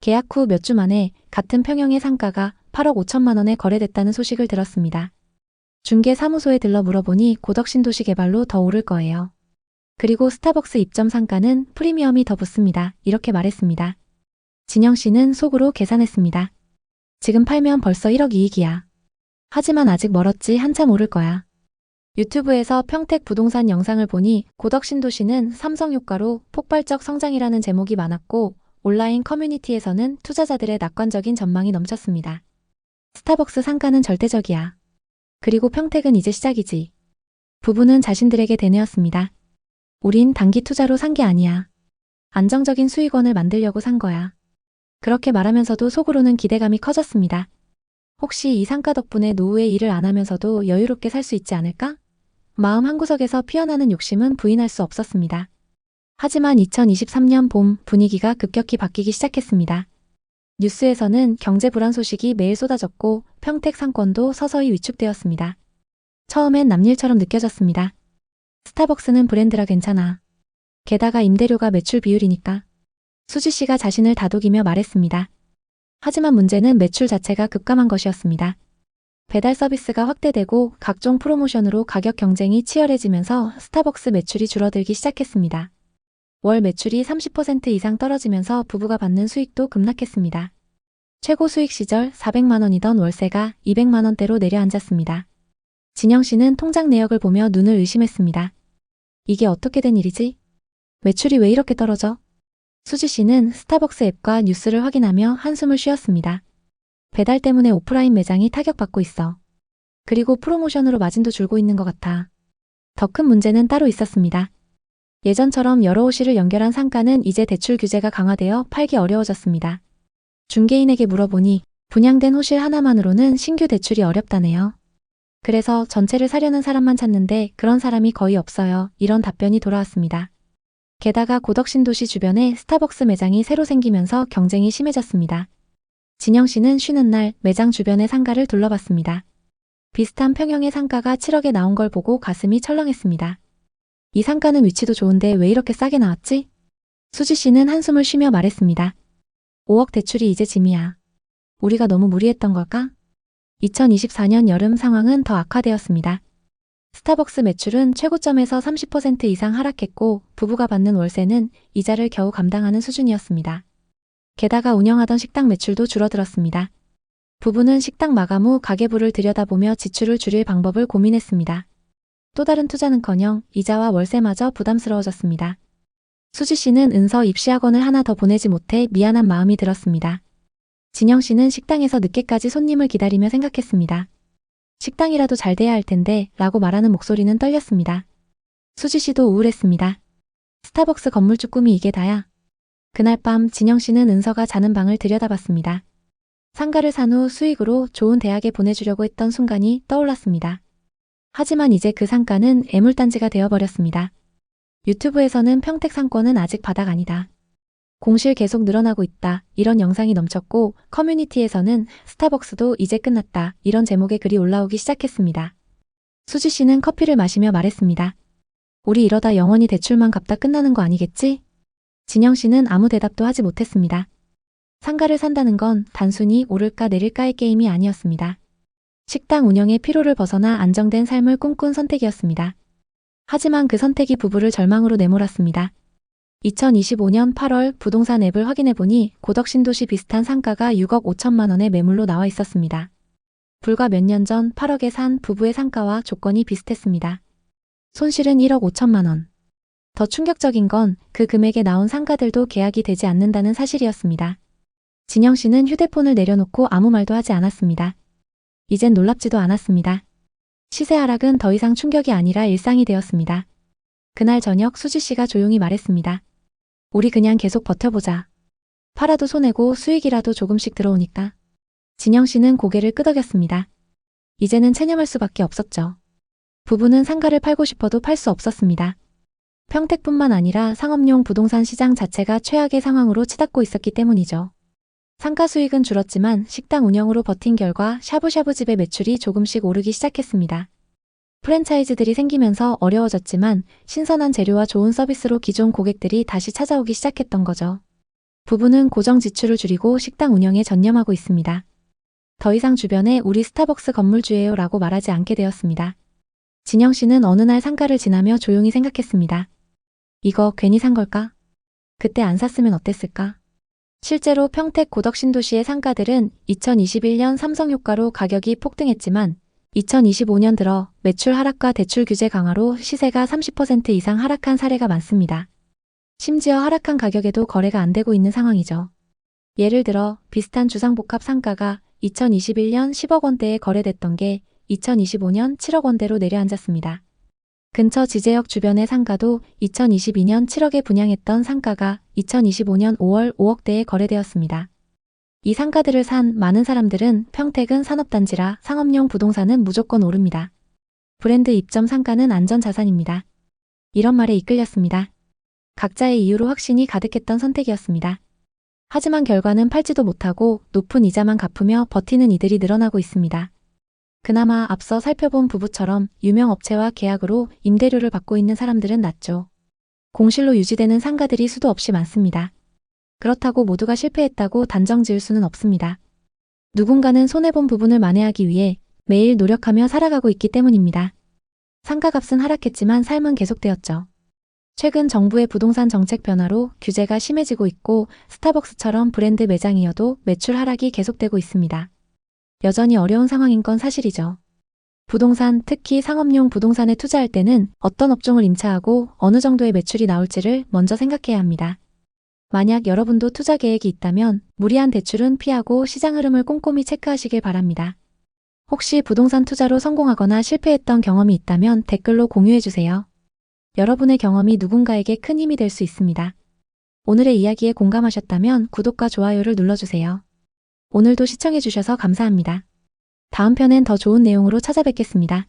계약 후 몇 주 만에 같은 평형의 상가가 8억 5천만 원에 거래됐다는 소식을 들었습니다. 중개사무소에 들러 물어보니 고덕신도시 개발로 더 오를 거예요. 그리고 스타벅스 입점 상가는 프리미엄이 더 붙습니다. 이렇게 말했습니다. 진영 씨는 속으로 계산했습니다. 지금 팔면 벌써 1억 이익이야. 하지만 아직 멀었지, 한참 오를 거야. 유튜브에서 평택 부동산 영상을 보니 고덕신도시는 삼성 효과로 폭발적 성장이라는 제목이 많았고 온라인 커뮤니티에서는 투자자들의 낙관적인 전망이 넘쳤습니다. 스타벅스 상가는 절대적이야. 그리고 평택은 이제 시작이지. 부부는 자신들에게 되뇌었습니다. 우린 단기 투자로 산 게 아니야. 안정적인 수익원을 만들려고 산 거야. 그렇게 말하면서도 속으로는 기대감이 커졌습니다. 혹시 이 상가 덕분에 노후에 일을 안 하면서도 여유롭게 살 수 있지 않을까? 마음 한구석에서 피어나는 욕심은 부인할 수 없었습니다. 하지만 2023년 봄 분위기가 급격히 바뀌기 시작했습니다. 뉴스에서는 경제 불안 소식이 매일 쏟아졌고 평택 상권도 서서히 위축되었습니다. 처음엔 남일처럼 느껴졌습니다. 스타벅스는 브랜드라 괜찮아. 게다가 임대료가 매출 비율이니까. 수지 씨가 자신을 다독이며 말했습니다. 하지만 문제는 매출 자체가 급감한 것이었습니다. 배달 서비스가 확대되고 각종 프로모션으로 가격 경쟁이 치열해지면서 스타벅스 매출이 줄어들기 시작했습니다. 월 매출이 30% 이상 떨어지면서 부부가 받는 수익도 급락했습니다. 최고 수익 시절 400만 원이던 월세가 200만 원대로 내려앉았습니다. 진영 씨는 통장 내역을 보며 눈을 의심했습니다. 이게 어떻게 된 일이지? 매출이 왜 이렇게 떨어져? 수지 씨는 스타벅스 앱과 뉴스를 확인하며 한숨을 쉬었습니다. 배달 때문에 오프라인 매장이 타격받고 있어. 그리고 프로모션으로 마진도 줄고 있는 것 같아. 더 큰 문제는 따로 있었습니다. 예전처럼 여러 호실을 연결한 상가는 이제 대출 규제가 강화되어 팔기 어려워졌습니다. 중개인에게 물어보니 분양된 호실 하나만으로는 신규 대출이 어렵다네요. 그래서 전체를 사려는 사람만 찾는데 그런 사람이 거의 없어요. 이런 답변이 돌아왔습니다. 게다가 고덕신도시 주변에 스타벅스 매장이 새로 생기면서 경쟁이 심해졌습니다. 진영 씨는 쉬는 날 매장 주변의 상가를 둘러봤습니다. 비슷한 평형의 상가가 7억에 나온 걸 보고 가슴이 철렁했습니다. 이 상가는 위치도 좋은데 왜 이렇게 싸게 나왔지? 수지 씨는 한숨을 쉬며 말했습니다. 5억 대출이 이제 짐이야. 우리가 너무 무리했던 걸까? 2024년 여름 상황은 더 악화되었습니다. 스타벅스 매출은 최고점에서 30% 이상 하락했고 부부가 받는 월세는 이자를 겨우 감당하는 수준이었습니다. 게다가 운영하던 식당 매출도 줄어들었습니다. 부부는 식당 마감 후 가계부를 들여다보며 지출을 줄일 방법을 고민했습니다. 또 다른 투자는커녕 이자와 월세마저 부담스러워졌습니다. 수지 씨는 은서 입시학원을 하나 더 보내지 못해 미안한 마음이 들었습니다. 진영 씨는 식당에서 늦게까지 손님을 기다리며 생각했습니다. 식당이라도 잘 돼야 할 텐데 라고 말하는 목소리는 떨렸습니다. 수지 씨도 우울했습니다. 스타벅스 건물주 꿈이 이게 다야. 그날 밤 진영 씨는 은서가 자는 방을 들여다봤습니다. 상가를 산 후 수익으로 좋은 대학에 보내주려고 했던 순간이 떠올랐습니다. 하지만 이제 그 상가는 애물단지가 되어버렸습니다. 유튜브에서는 평택 상권은 아직 바닥 아니다. 공실 계속 늘어나고 있다. 이런 영상이 넘쳤고 커뮤니티에서는 스타벅스도 이제 끝났다. 이런 제목의 글이 올라오기 시작했습니다. 수지 씨는 커피를 마시며 말했습니다. 우리 이러다 영원히 대출만 갚다 끝나는 거 아니겠지? 진영 씨는 아무 대답도 하지 못했습니다. 상가를 산다는 건 단순히 오를까 내릴까의 게임이 아니었습니다. 식당 운영의 피로를 벗어나 안정된 삶을 꿈꾼 선택이었습니다. 하지만 그 선택이 부부를 절망으로 내몰았습니다. 2025년 8월 부동산 앱을 확인해보니 고덕신도시 비슷한 상가가 6억 5천만 원의 매물로 나와 있었습니다. 불과 몇 년 전 8억에 산 부부의 상가와 조건이 비슷했습니다. 손실은 1억 5천만 원. 더 충격적인 건 그 금액에 나온 상가들도 계약이 되지 않는다는 사실이었습니다. 진영 씨는 휴대폰을 내려놓고 아무 말도 하지 않았습니다. 이젠 놀랍지도 않았습니다. 시세 하락은 더 이상 충격이 아니라 일상이 되었습니다. 그날 저녁 수지 씨가 조용히 말했습니다. 우리 그냥 계속 버텨보자. 팔아도 손해고 수익이라도 조금씩 들어오니까. 진영 씨는 고개를 끄덕였습니다. 이제는 체념할 수밖에 없었죠. 부부는 상가를 팔고 싶어도 팔 수 없었습니다. 평택뿐만 아니라 상업용 부동산 시장 자체가 최악의 상황으로 치닫고 있었기 때문이죠. 상가 수익은 줄었지만 식당 운영으로 버틴 결과 샤브샤브 집의 매출이 조금씩 오르기 시작했습니다. 프랜차이즈들이 생기면서 어려워졌지만 신선한 재료와 좋은 서비스로 기존 고객들이 다시 찾아오기 시작했던 거죠. 부부는 고정 지출을 줄이고 식당 운영에 전념하고 있습니다. 더 이상 주변에 우리 스타벅스 건물주예요 라고 말하지 않게 되었습니다. 진영 씨는 어느 날 상가를 지나며 조용히 생각했습니다. 이거 괜히 산 걸까? 그때 안 샀으면 어땠을까? 실제로 평택 고덕신도시의 상가들은 2021년 삼성 효과로 가격이 폭등했지만 2025년 들어 매출 하락과 대출 규제 강화로 시세가 30% 이상 하락한 사례가 많습니다. 심지어 하락한 가격에도 거래가 안 되고 있는 상황이죠. 예를 들어 비슷한 주상복합 상가가 2021년 10억 원대에 거래됐던 게 2025년 7억 원대로 내려앉았습니다. 근처 지제역 주변의 상가도 2022년 7억에 분양했던 상가가 2025년 5월 5억대에 거래되었습니다. 이 상가들을 산 많은 사람들은 평택은 산업단지라 상업용 부동산은 무조건 오릅니다. 브랜드 입점 상가는 안전자산입니다. 이런 말에 이끌렸습니다. 각자의 이유로 확신이 가득했던 선택이었습니다. 하지만 결과는 팔지도 못하고 높은 이자만 갚으며 버티는 이들이 늘어나고 있습니다. 그나마 앞서 살펴본 부부처럼 유명 업체와 계약으로 임대료를 받고 있는 사람들은 낫죠. 공실로 유지되는 상가들이 수도 없이 많습니다. 그렇다고 모두가 실패했다고 단정 지을 수는 없습니다. 누군가는 손해본 부분을 만회하기 위해 매일 노력하며 살아가고 있기 때문입니다. 상가값은 하락했지만 삶은 계속되었죠. 최근 정부의 부동산 정책 변화로 규제가 심해지고 있고 스타벅스처럼 브랜드 매장이어도 매출 하락이 계속되고 있습니다. 여전히 어려운 상황인 건 사실이죠. 부동산, 특히 상업용 부동산에 투자할 때는 어떤 업종을 임차하고 어느 정도의 매출이 나올지를 먼저 생각해야 합니다. 만약 여러분도 투자 계획이 있다면 무리한 대출은 피하고 시장 흐름을 꼼꼼히 체크하시길 바랍니다. 혹시 부동산 투자로 성공하거나 실패했던 경험이 있다면 댓글로 공유해주세요. 여러분의 경험이 누군가에게 큰 힘이 될 수 있습니다. 오늘의 이야기에 공감하셨다면 구독과 좋아요를 눌러주세요. 오늘도 시청해주셔서 감사합니다. 다음 편엔 더 좋은 내용으로 찾아뵙겠습니다.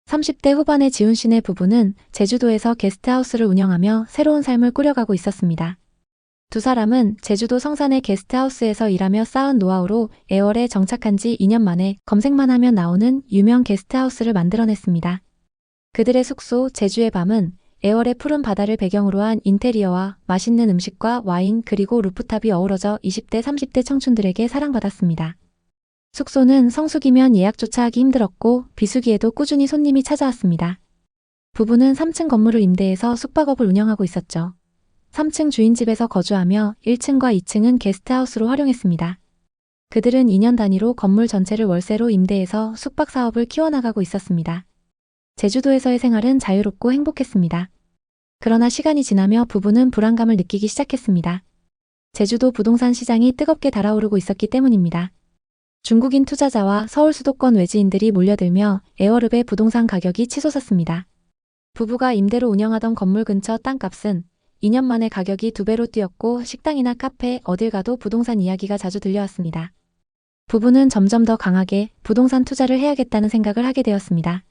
30대 후반의 지훈 씨네 부부는 제주도에서 게스트하우스를 운영하며 새로운 삶을 꾸려가고 있었습니다. 두 사람은 제주도 성산의 게스트하우스에서 일하며 쌓은 노하우로 애월에 정착한 지 2년 만에 검색만 하면 나오는 유명 게스트하우스를 만들어냈습니다. 그들의 숙소 제주의 밤은 애월의 푸른 바다를 배경으로 한 인테리어와 맛있는 음식과 와인 그리고 루프탑이 어우러져 20대 30대 청춘들에게 사랑받았습니다. 숙소는 성수기면 예약조차 하기 힘들었고 비수기에도 꾸준히 손님이 찾아왔습니다. 부부는 3층 건물을 임대해서 숙박업을 운영하고 있었죠. 3층 주인집에서 거주하며 1층과 2층은 게스트하우스로 활용했습니다. 그들은 2년 단위로 건물 전체를 월세로 임대해서 숙박 사업을 키워나가고 있었습니다. 제주도에서의 생활은 자유롭고 행복했습니다. 그러나 시간이 지나며 부부는 불안감을 느끼기 시작했습니다. 제주도 부동산 시장이 뜨겁게 달아오르고 있었기 때문입니다. 중국인 투자자와 서울 수도권 외지인들이 몰려들며 애월읍의 부동산 가격이 치솟았습니다. 부부가 임대로 운영하던 건물 근처 땅값은 2년 만에 가격이 2배로 뛰었고 식당이나 카페 어딜 가도 부동산 이야기가 자주 들려왔습니다. 부부는 점점 더 강하게 부동산 투자를 해야겠다는 생각을 하게 되었습니다.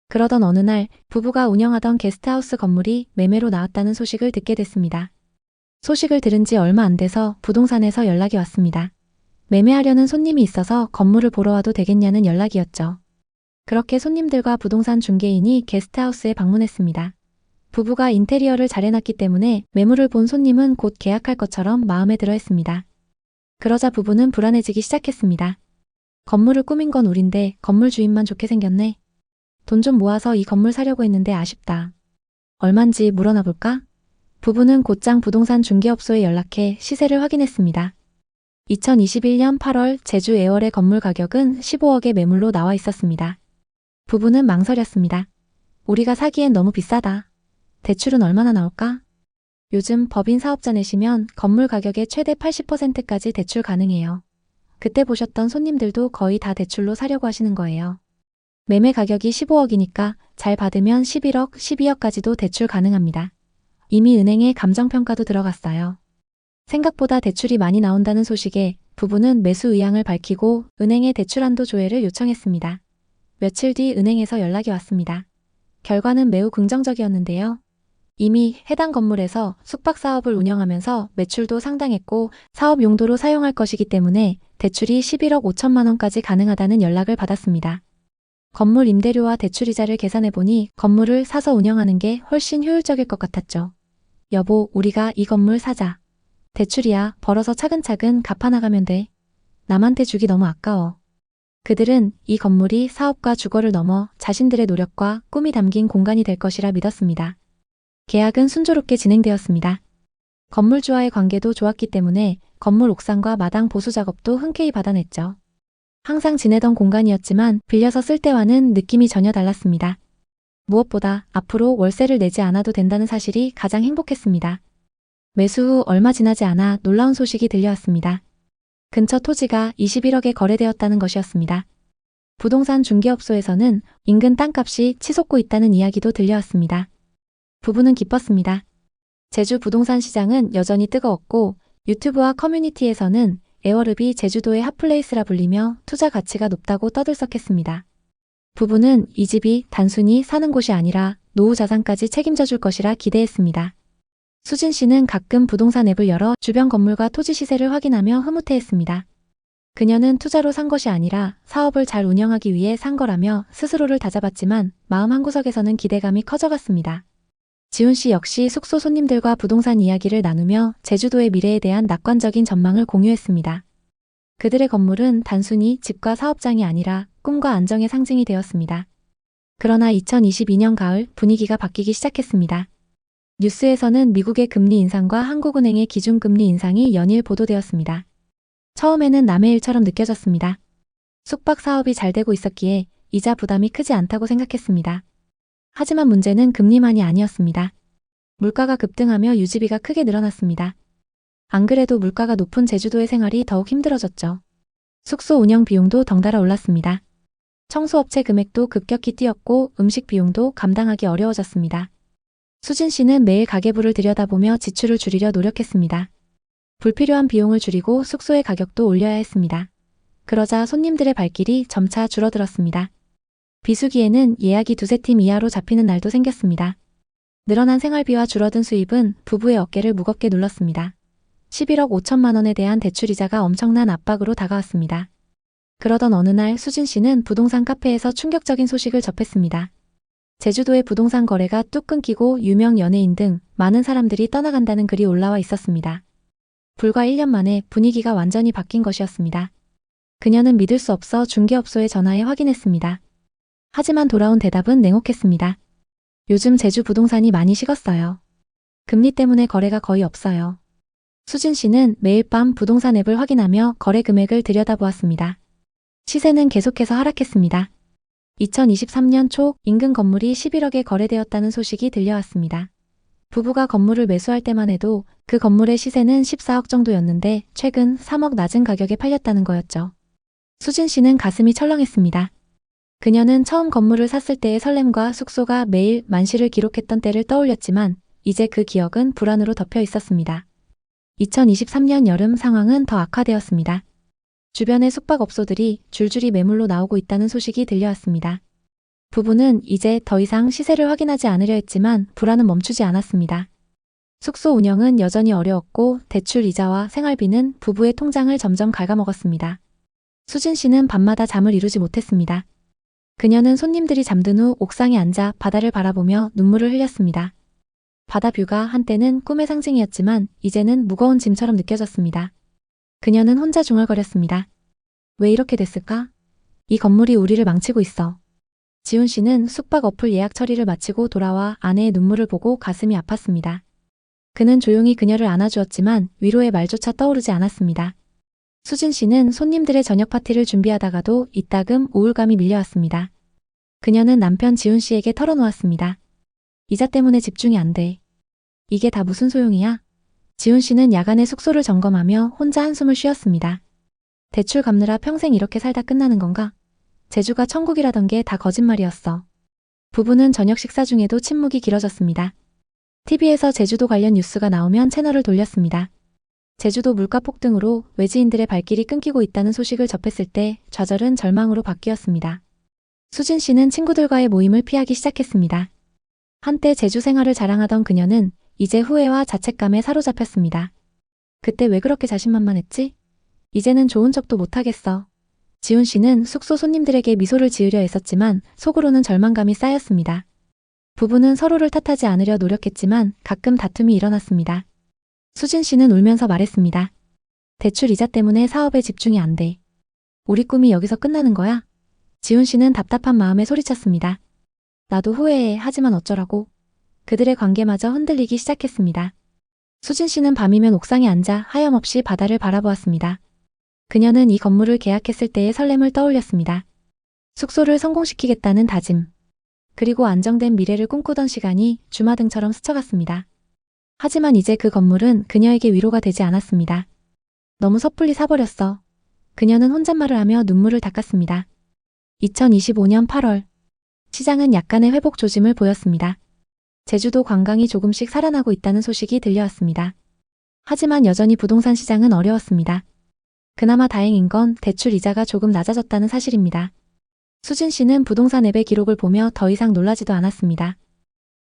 그러던 어느 날 부부가 운영하던 게스트하우스 건물이 매매로 나왔다는 소식을 듣게 됐습니다. 소식을 들은 지 얼마 안 돼서 부동산에서 연락이 왔습니다. 매매하려는 손님이 있어서 건물을 보러 와도 되겠냐는 연락이었죠. 그렇게 손님들과 부동산 중개인이 게스트하우스에 방문했습니다. 부부가 인테리어를 잘 해놨기 때문에 매물을 본 손님은 곧 계약할 것처럼 마음에 들어 했습니다. 그러자 부부는 불안해지기 시작했습니다. 건물을 꾸민 건 우린데 건물 주인만 좋게 생겼네. 돈 좀 모아서 이 건물 사려고 했는데 아쉽다. 얼만지 물어나 볼까? 부부는 곧장 부동산 중개업소에 연락해 시세를 확인했습니다. 2021년 8월 제주 애월의 건물 가격은 15억의 매물로 나와 있었습니다. 부부는 망설였습니다. 우리가 사기엔 너무 비싸다. 대출은 얼마나 나올까? 요즘 법인 사업자 내시면 건물 가격의 최대 80%까지 대출 가능해요. 그때 보셨던 손님들도 거의 다 대출로 사려고 하시는 거예요. 매매 가격이 15억이니까 잘 받으면 11억, 12억까지도 대출 가능합니다. 이미 은행에 감정평가도 들어갔어요. 생각보다 대출이 많이 나온다는 소식에 부부는 매수 의향을 밝히고 은행에 대출 한도 조회를 요청했습니다. 며칠 뒤 은행에서 연락이 왔습니다. 결과는 매우 긍정적이었는데요. 이미 해당 건물에서 숙박 사업을 운영하면서 매출도 상당했고 사업 용도로 사용할 것이기 때문에 대출이 11억 5천만 원까지 가능하다는 연락을 받았습니다. 건물 임대료와 대출이자를 계산해보니 건물을 사서 운영하는 게 훨씬 효율적일 것 같았죠. 여보, 우리가 이 건물 사자. 대출이야 벌어서 차근차근 갚아나가면 돼. 남한테 주기 너무 아까워. 그들은 이 건물이 사업과 주거를 넘어 자신들의 노력과 꿈이 담긴 공간이 될 것이라 믿었습니다. 계약은 순조롭게 진행되었습니다. 건물주와의 관계도 좋았기 때문에 건물 옥상과 마당 보수 작업도 흔쾌히 받아냈죠. 항상 지내던 공간이었지만 빌려서 쓸 때와는 느낌이 전혀 달랐습니다. 무엇보다 앞으로 월세를 내지 않아도 된다는 사실이 가장 행복했습니다. 매수 후 얼마 지나지 않아 놀라운 소식이 들려왔습니다. 근처 토지가 21억에 거래되었다는 것이었습니다. 부동산 중개업소에서는 인근 땅값이 치솟고 있다는 이야기도 들려왔습니다. 부부는 기뻤습니다. 제주 부동산 시장은 여전히 뜨거웠고 유튜브와 커뮤니티에서는 에어릅이 제주도의 핫플레이스라 불리며 투자 가치가 높다고 떠들썩했습니다. 부부는 이 집이 단순히 사는 곳이 아니라 노후 자산까지 책임져 줄 것이라 기대했습니다. 수진 씨는 가끔 부동산 앱을 열어 주변 건물과 토지 시세를 확인하며 흐뭇해했습니다. 그녀는 투자로 산 것이 아니라 사업을 잘 운영하기 위해 산 거라며 스스로를 다잡았지만 마음 한구석에서는 기대감이 커져갔습니다. 지훈 씨 역시 숙소 손님들과 부동산 이야기를 나누며 제주도의 미래에 대한 낙관적인 전망을 공유했습니다. 그들의 건물은 단순히 집과 사업장이 아니라 꿈과 안정의 상징이 되었습니다. 그러나 2022년 가을 분위기가 바뀌기 시작했습니다. 뉴스에서는 미국의 금리 인상과 한국은행의 기준금리 인상이 연일 보도되었습니다. 처음에는 남의 일처럼 느껴졌습니다. 숙박 사업이 잘 되고 있었기에 이자 부담이 크지 않다고 생각했습니다. 하지만 문제는 금리만이 아니었습니다. 물가가 급등하며 유지비가 크게 늘어났습니다. 안 그래도 물가가 높은 제주도의 생활이 더욱 힘들어졌죠. 숙소 운영 비용도 덩달아 올랐습니다. 청소업체 금액도 급격히 뛰었고 음식 비용도 감당하기 어려워졌습니다. 수진 씨는 매일 가계부를 들여다보며 지출을 줄이려 노력했습니다. 불필요한 비용을 줄이고 숙소의 가격도 올려야 했습니다. 그러자 손님들의 발길이 점차 줄어들었습니다. 비수기에는 예약이 두세 팀 이하로 잡히는 날도 생겼습니다. 늘어난 생활비와 줄어든 수입은 부부의 어깨를 무겁게 눌렀습니다. 11억 5천만 원에 대한 대출이자가 엄청난 압박으로 다가왔습니다. 그러던 어느 날 수진 씨는 부동산 카페에서 충격적인 소식을 접했습니다. 제주도의 부동산 거래가 뚝 끊기고 유명 연예인 등 많은 사람들이 떠나간다는 글이 올라와 있었습니다. 불과 1년 만에 분위기가 완전히 바뀐 것이었습니다. 그녀는 믿을 수 없어 중개업소에 전화해 확인했습니다. 하지만 돌아온 대답은 냉혹했습니다. 요즘 제주 부동산이 많이 식었어요. 금리 때문에 거래가 거의 없어요. 수진 씨는 매일 밤 부동산 앱을 확인하며 거래 금액을 들여다보았습니다. 시세는 계속해서 하락했습니다. 2023년 초 인근 건물이 11억에 거래되었다는 소식이 들려왔습니다. 부부가 건물을 매수할 때만 해도 그 건물의 시세는 14억 정도였는데 최근 3억 낮은 가격에 팔렸다는 거였죠. 수진 씨는 가슴이 철렁했습니다. 그녀는 처음 건물을 샀을 때의 설렘과 숙소가 매일 만시를 기록했던 때를 떠올렸지만 이제 그 기억은 불안으로 덮여 있었습니다. 2023년 여름 상황은 더 악화되었습니다. 주변의 숙박업소들이 줄줄이 매물로 나오고 있다는 소식이 들려왔습니다. 부부는 이제 더 이상 시세를 확인하지 않으려 했지만 불안은 멈추지 않았습니다. 숙소 운영은 여전히 어려웠고 대출 이자와 생활비는 부부의 통장을 점점 갉아먹었습니다. 수진 씨는 밤마다 잠을 이루지 못했습니다. 그녀는 손님들이 잠든 후 옥상에 앉아 바다를 바라보며 눈물을 흘렸습니다. 바다 뷰가 한때는 꿈의 상징이었지만 이제는 무거운 짐처럼 느껴졌습니다. 그녀는 혼자 중얼거렸습니다. 왜 이렇게 됐을까? 이 건물이 우리를 망치고 있어. 지훈 씨는 숙박 어플 예약 처리를 마치고 돌아와 아내의 눈물을 보고 가슴이 아팠습니다. 그는 조용히 그녀를 안아주었지만 위로의 말조차 떠오르지 않았습니다. 수진 씨는 손님들의 저녁 파티를 준비하다가도 이따금 우울감이 밀려왔습니다. 그녀는 남편 지훈 씨에게 털어놓았습니다. 이자 때문에 집중이 안 돼. 이게 다 무슨 소용이야? 지훈 씨는 야간에 숙소를 점검하며 혼자 한숨을 쉬었습니다. 대출 갚느라 평생 이렇게 살다 끝나는 건가? 제주가 천국이라던 게 다 거짓말이었어. 부부는 저녁 식사 중에도 침묵이 길어졌습니다. TV에서 제주도 관련 뉴스가 나오면 채널을 돌렸습니다. 제주도 물가 폭등으로 외지인들의 발길이 끊기고 있다는 소식을 접했을 때 좌절은 절망으로 바뀌었습니다. 수진 씨는 친구들과의 모임을 피하기 시작했습니다. 한때 제주 생활을 자랑하던 그녀는 이제 후회와 자책감에 사로잡혔습니다. 그때 왜 그렇게 자신만만했지? 이제는 좋은 척도 못하겠어. 지훈 씨는 숙소 손님들에게 미소를 지으려 애썼지만 속으로는 절망감이 쌓였습니다. 부부는 서로를 탓하지 않으려 노력했지만 가끔 다툼이 일어났습니다. 수진 씨는 울면서 말했습니다. 대출 이자 때문에 사업에 집중이 안 돼. 우리 꿈이 여기서 끝나는 거야? 지훈 씨는 답답한 마음에 소리쳤습니다. 나도 후회해. 하지만 어쩌라고. 그들의 관계마저 흔들리기 시작했습니다. 수진 씨는 밤이면 옥상에 앉아 하염없이 바다를 바라보았습니다. 그녀는 이 건물을 계약했을 때의 설렘을 떠올렸습니다. 숙소를 성공시키겠다는 다짐. 그리고 안정된 미래를 꿈꾸던 시간이 주마등처럼 스쳐갔습니다. 하지만 이제 그 건물은 그녀에게 위로가 되지 않았습니다. 너무 섣불리 사버렸어. 그녀는 혼잣말을 하며 눈물을 닦았습니다. 2025년 8월. 시장은 약간의 회복 조짐을 보였습니다. 제주도 관광이 조금씩 살아나고 있다는 소식이 들려왔습니다. 하지만 여전히 부동산 시장은 어려웠습니다. 그나마 다행인 건 대출 이자가 조금 낮아졌다는 사실입니다. 수진 씨는 부동산 앱의 기록을 보며 더 이상 놀라지도 않았습니다.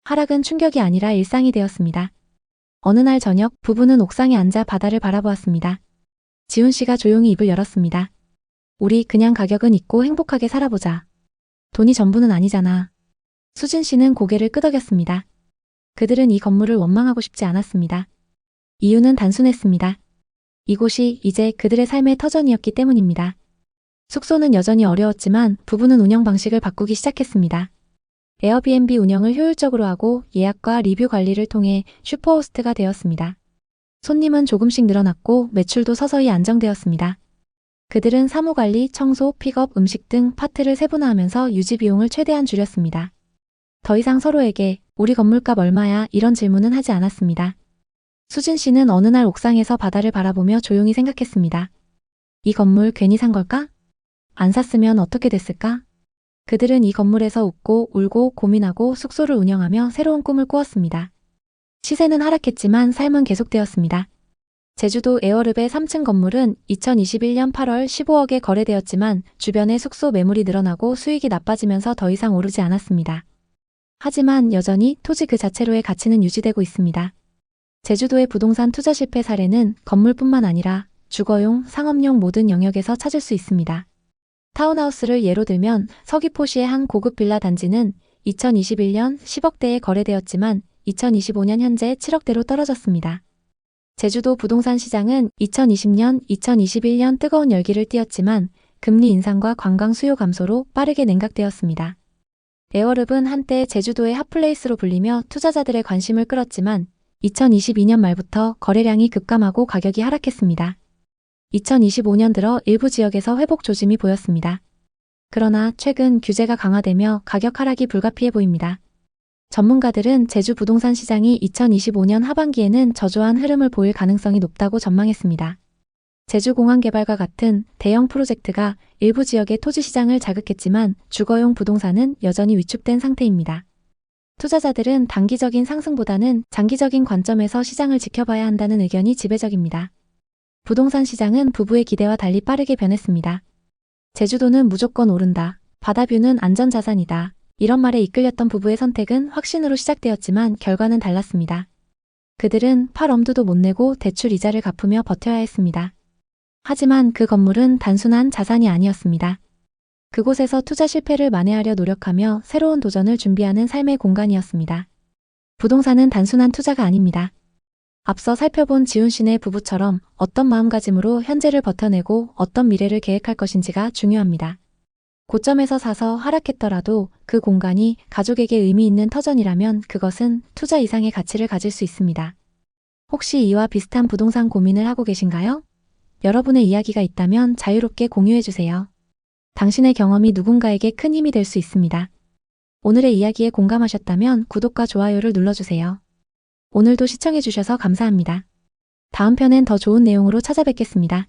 하락은 충격이 아니라 일상이 되었습니다. 어느 날 저녁 부부는 옥상에 앉아 바다를 바라보았습니다. 지훈 씨가 조용히 입을 열었습니다. 우리 그냥 가격은 있고 행복하게 살아보자. 돈이 전부는 아니잖아. 수진 씨는 고개를 끄덕였습니다. 그들은 이 건물을 원망하고 싶지 않았습니다. 이유는 단순했습니다. 이곳이 이제 그들의 삶의 터전이었기 때문입니다. 숙소는 여전히 어려웠지만 부부는 운영 방식을 바꾸기 시작했습니다. 에어비앤비 운영을 효율적으로 하고 예약과 리뷰 관리를 통해 슈퍼호스트가 되었습니다. 손님은 조금씩 늘어났고 매출도 서서히 안정되었습니다. 그들은 사무관리, 청소, 픽업, 음식 등 파트를 세분화하면서 유지 비용을 최대한 줄였습니다. 더 이상 서로에게 우리 건물값 얼마야? 이런 질문은 하지 않았습니다. 수진 씨는 어느 날 옥상에서 바다를 바라보며 조용히 생각했습니다. 이 건물 괜히 산 걸까? 안 샀으면 어떻게 됐을까? 그들은 이 건물에서 웃고 울고 고민하고 숙소를 운영하며 새로운 꿈을 꾸었습니다. 시세는 하락했지만 삶은 계속되었습니다. 제주도 에어릅의 3층 건물은 2021년 8월 15억에 거래되었지만 주변의 숙소 매물이 늘어나고 수익이 나빠지면서 더 이상 오르지 않았습니다. 하지만 여전히 토지 그 자체로의 가치는 유지되고 있습니다. 제주도의 부동산 투자 실패 사례는 건물뿐만 아니라 주거용, 상업용 모든 영역에서 찾을 수 있습니다. 타운하우스를 예로 들면 서귀포시의 한 고급 빌라 단지는 2021년 10억대에 거래되었지만 2025년 현재 7억대로 떨어졌습니다. 제주도 부동산 시장은 2020년, 2021년 뜨거운 열기를 띠었지만 금리 인상과 관광 수요 감소로 빠르게 냉각되었습니다. 에어릅은 한때 제주도의 핫플레이스로 불리며 투자자들의 관심을 끌었지만 2022년 말부터 거래량이 급감하고 가격이 하락했습니다. 2025년 들어 일부 지역에서 회복 조짐이 보였습니다. 그러나 최근 규제가 강화되며 가격 하락이 불가피해 보입니다. 전문가들은 제주 부동산 시장이 2025년 하반기에는 저조한 흐름을 보일 가능성이 높다고 전망했습니다. 제주공항 개발과 같은 대형 프로젝트가 일부 지역의 토지 시장을 자극했지만 주거용 부동산은 여전히 위축된 상태입니다. 투자자들은 단기적인 상승보다는 장기적인 관점에서 시장을 지켜봐야 한다는 의견이 지배적입니다. 부동산 시장은 부부의 기대와 달리 빠르게 변했습니다. 제주도는 무조건 오른다. 바다뷰는 안전자산이다. 이런 말에 이끌렸던 부부의 선택은 확신으로 시작되었지만 결과는 달랐습니다. 그들은 팔 엄두도 못 내고 대출 이자를 갚으며 버텨야 했습니다. 하지만 그 건물은 단순한 자산이 아니었습니다. 그곳에서 투자 실패를 만회하려 노력하며 새로운 도전을 준비하는 삶의 공간이었습니다. 부동산은 단순한 투자가 아닙니다. 앞서 살펴본 지훈 씨네 부부처럼 어떤 마음가짐으로 현재를 버텨내고 어떤 미래를 계획할 것인지가 중요합니다. 고점에서 사서 하락했더라도 그 공간이 가족에게 의미 있는 터전이라면 그것은 투자 이상의 가치를 가질 수 있습니다. 혹시 이와 비슷한 부동산 고민을 하고 계신가요? 여러분의 이야기가 있다면 자유롭게 공유해주세요. 당신의 경험이 누군가에게 큰 힘이 될 수 있습니다. 오늘의 이야기에 공감하셨다면 구독과 좋아요를 눌러주세요. 오늘도 시청해주셔서 감사합니다. 다음 편엔 더 좋은 내용으로 찾아뵙겠습니다.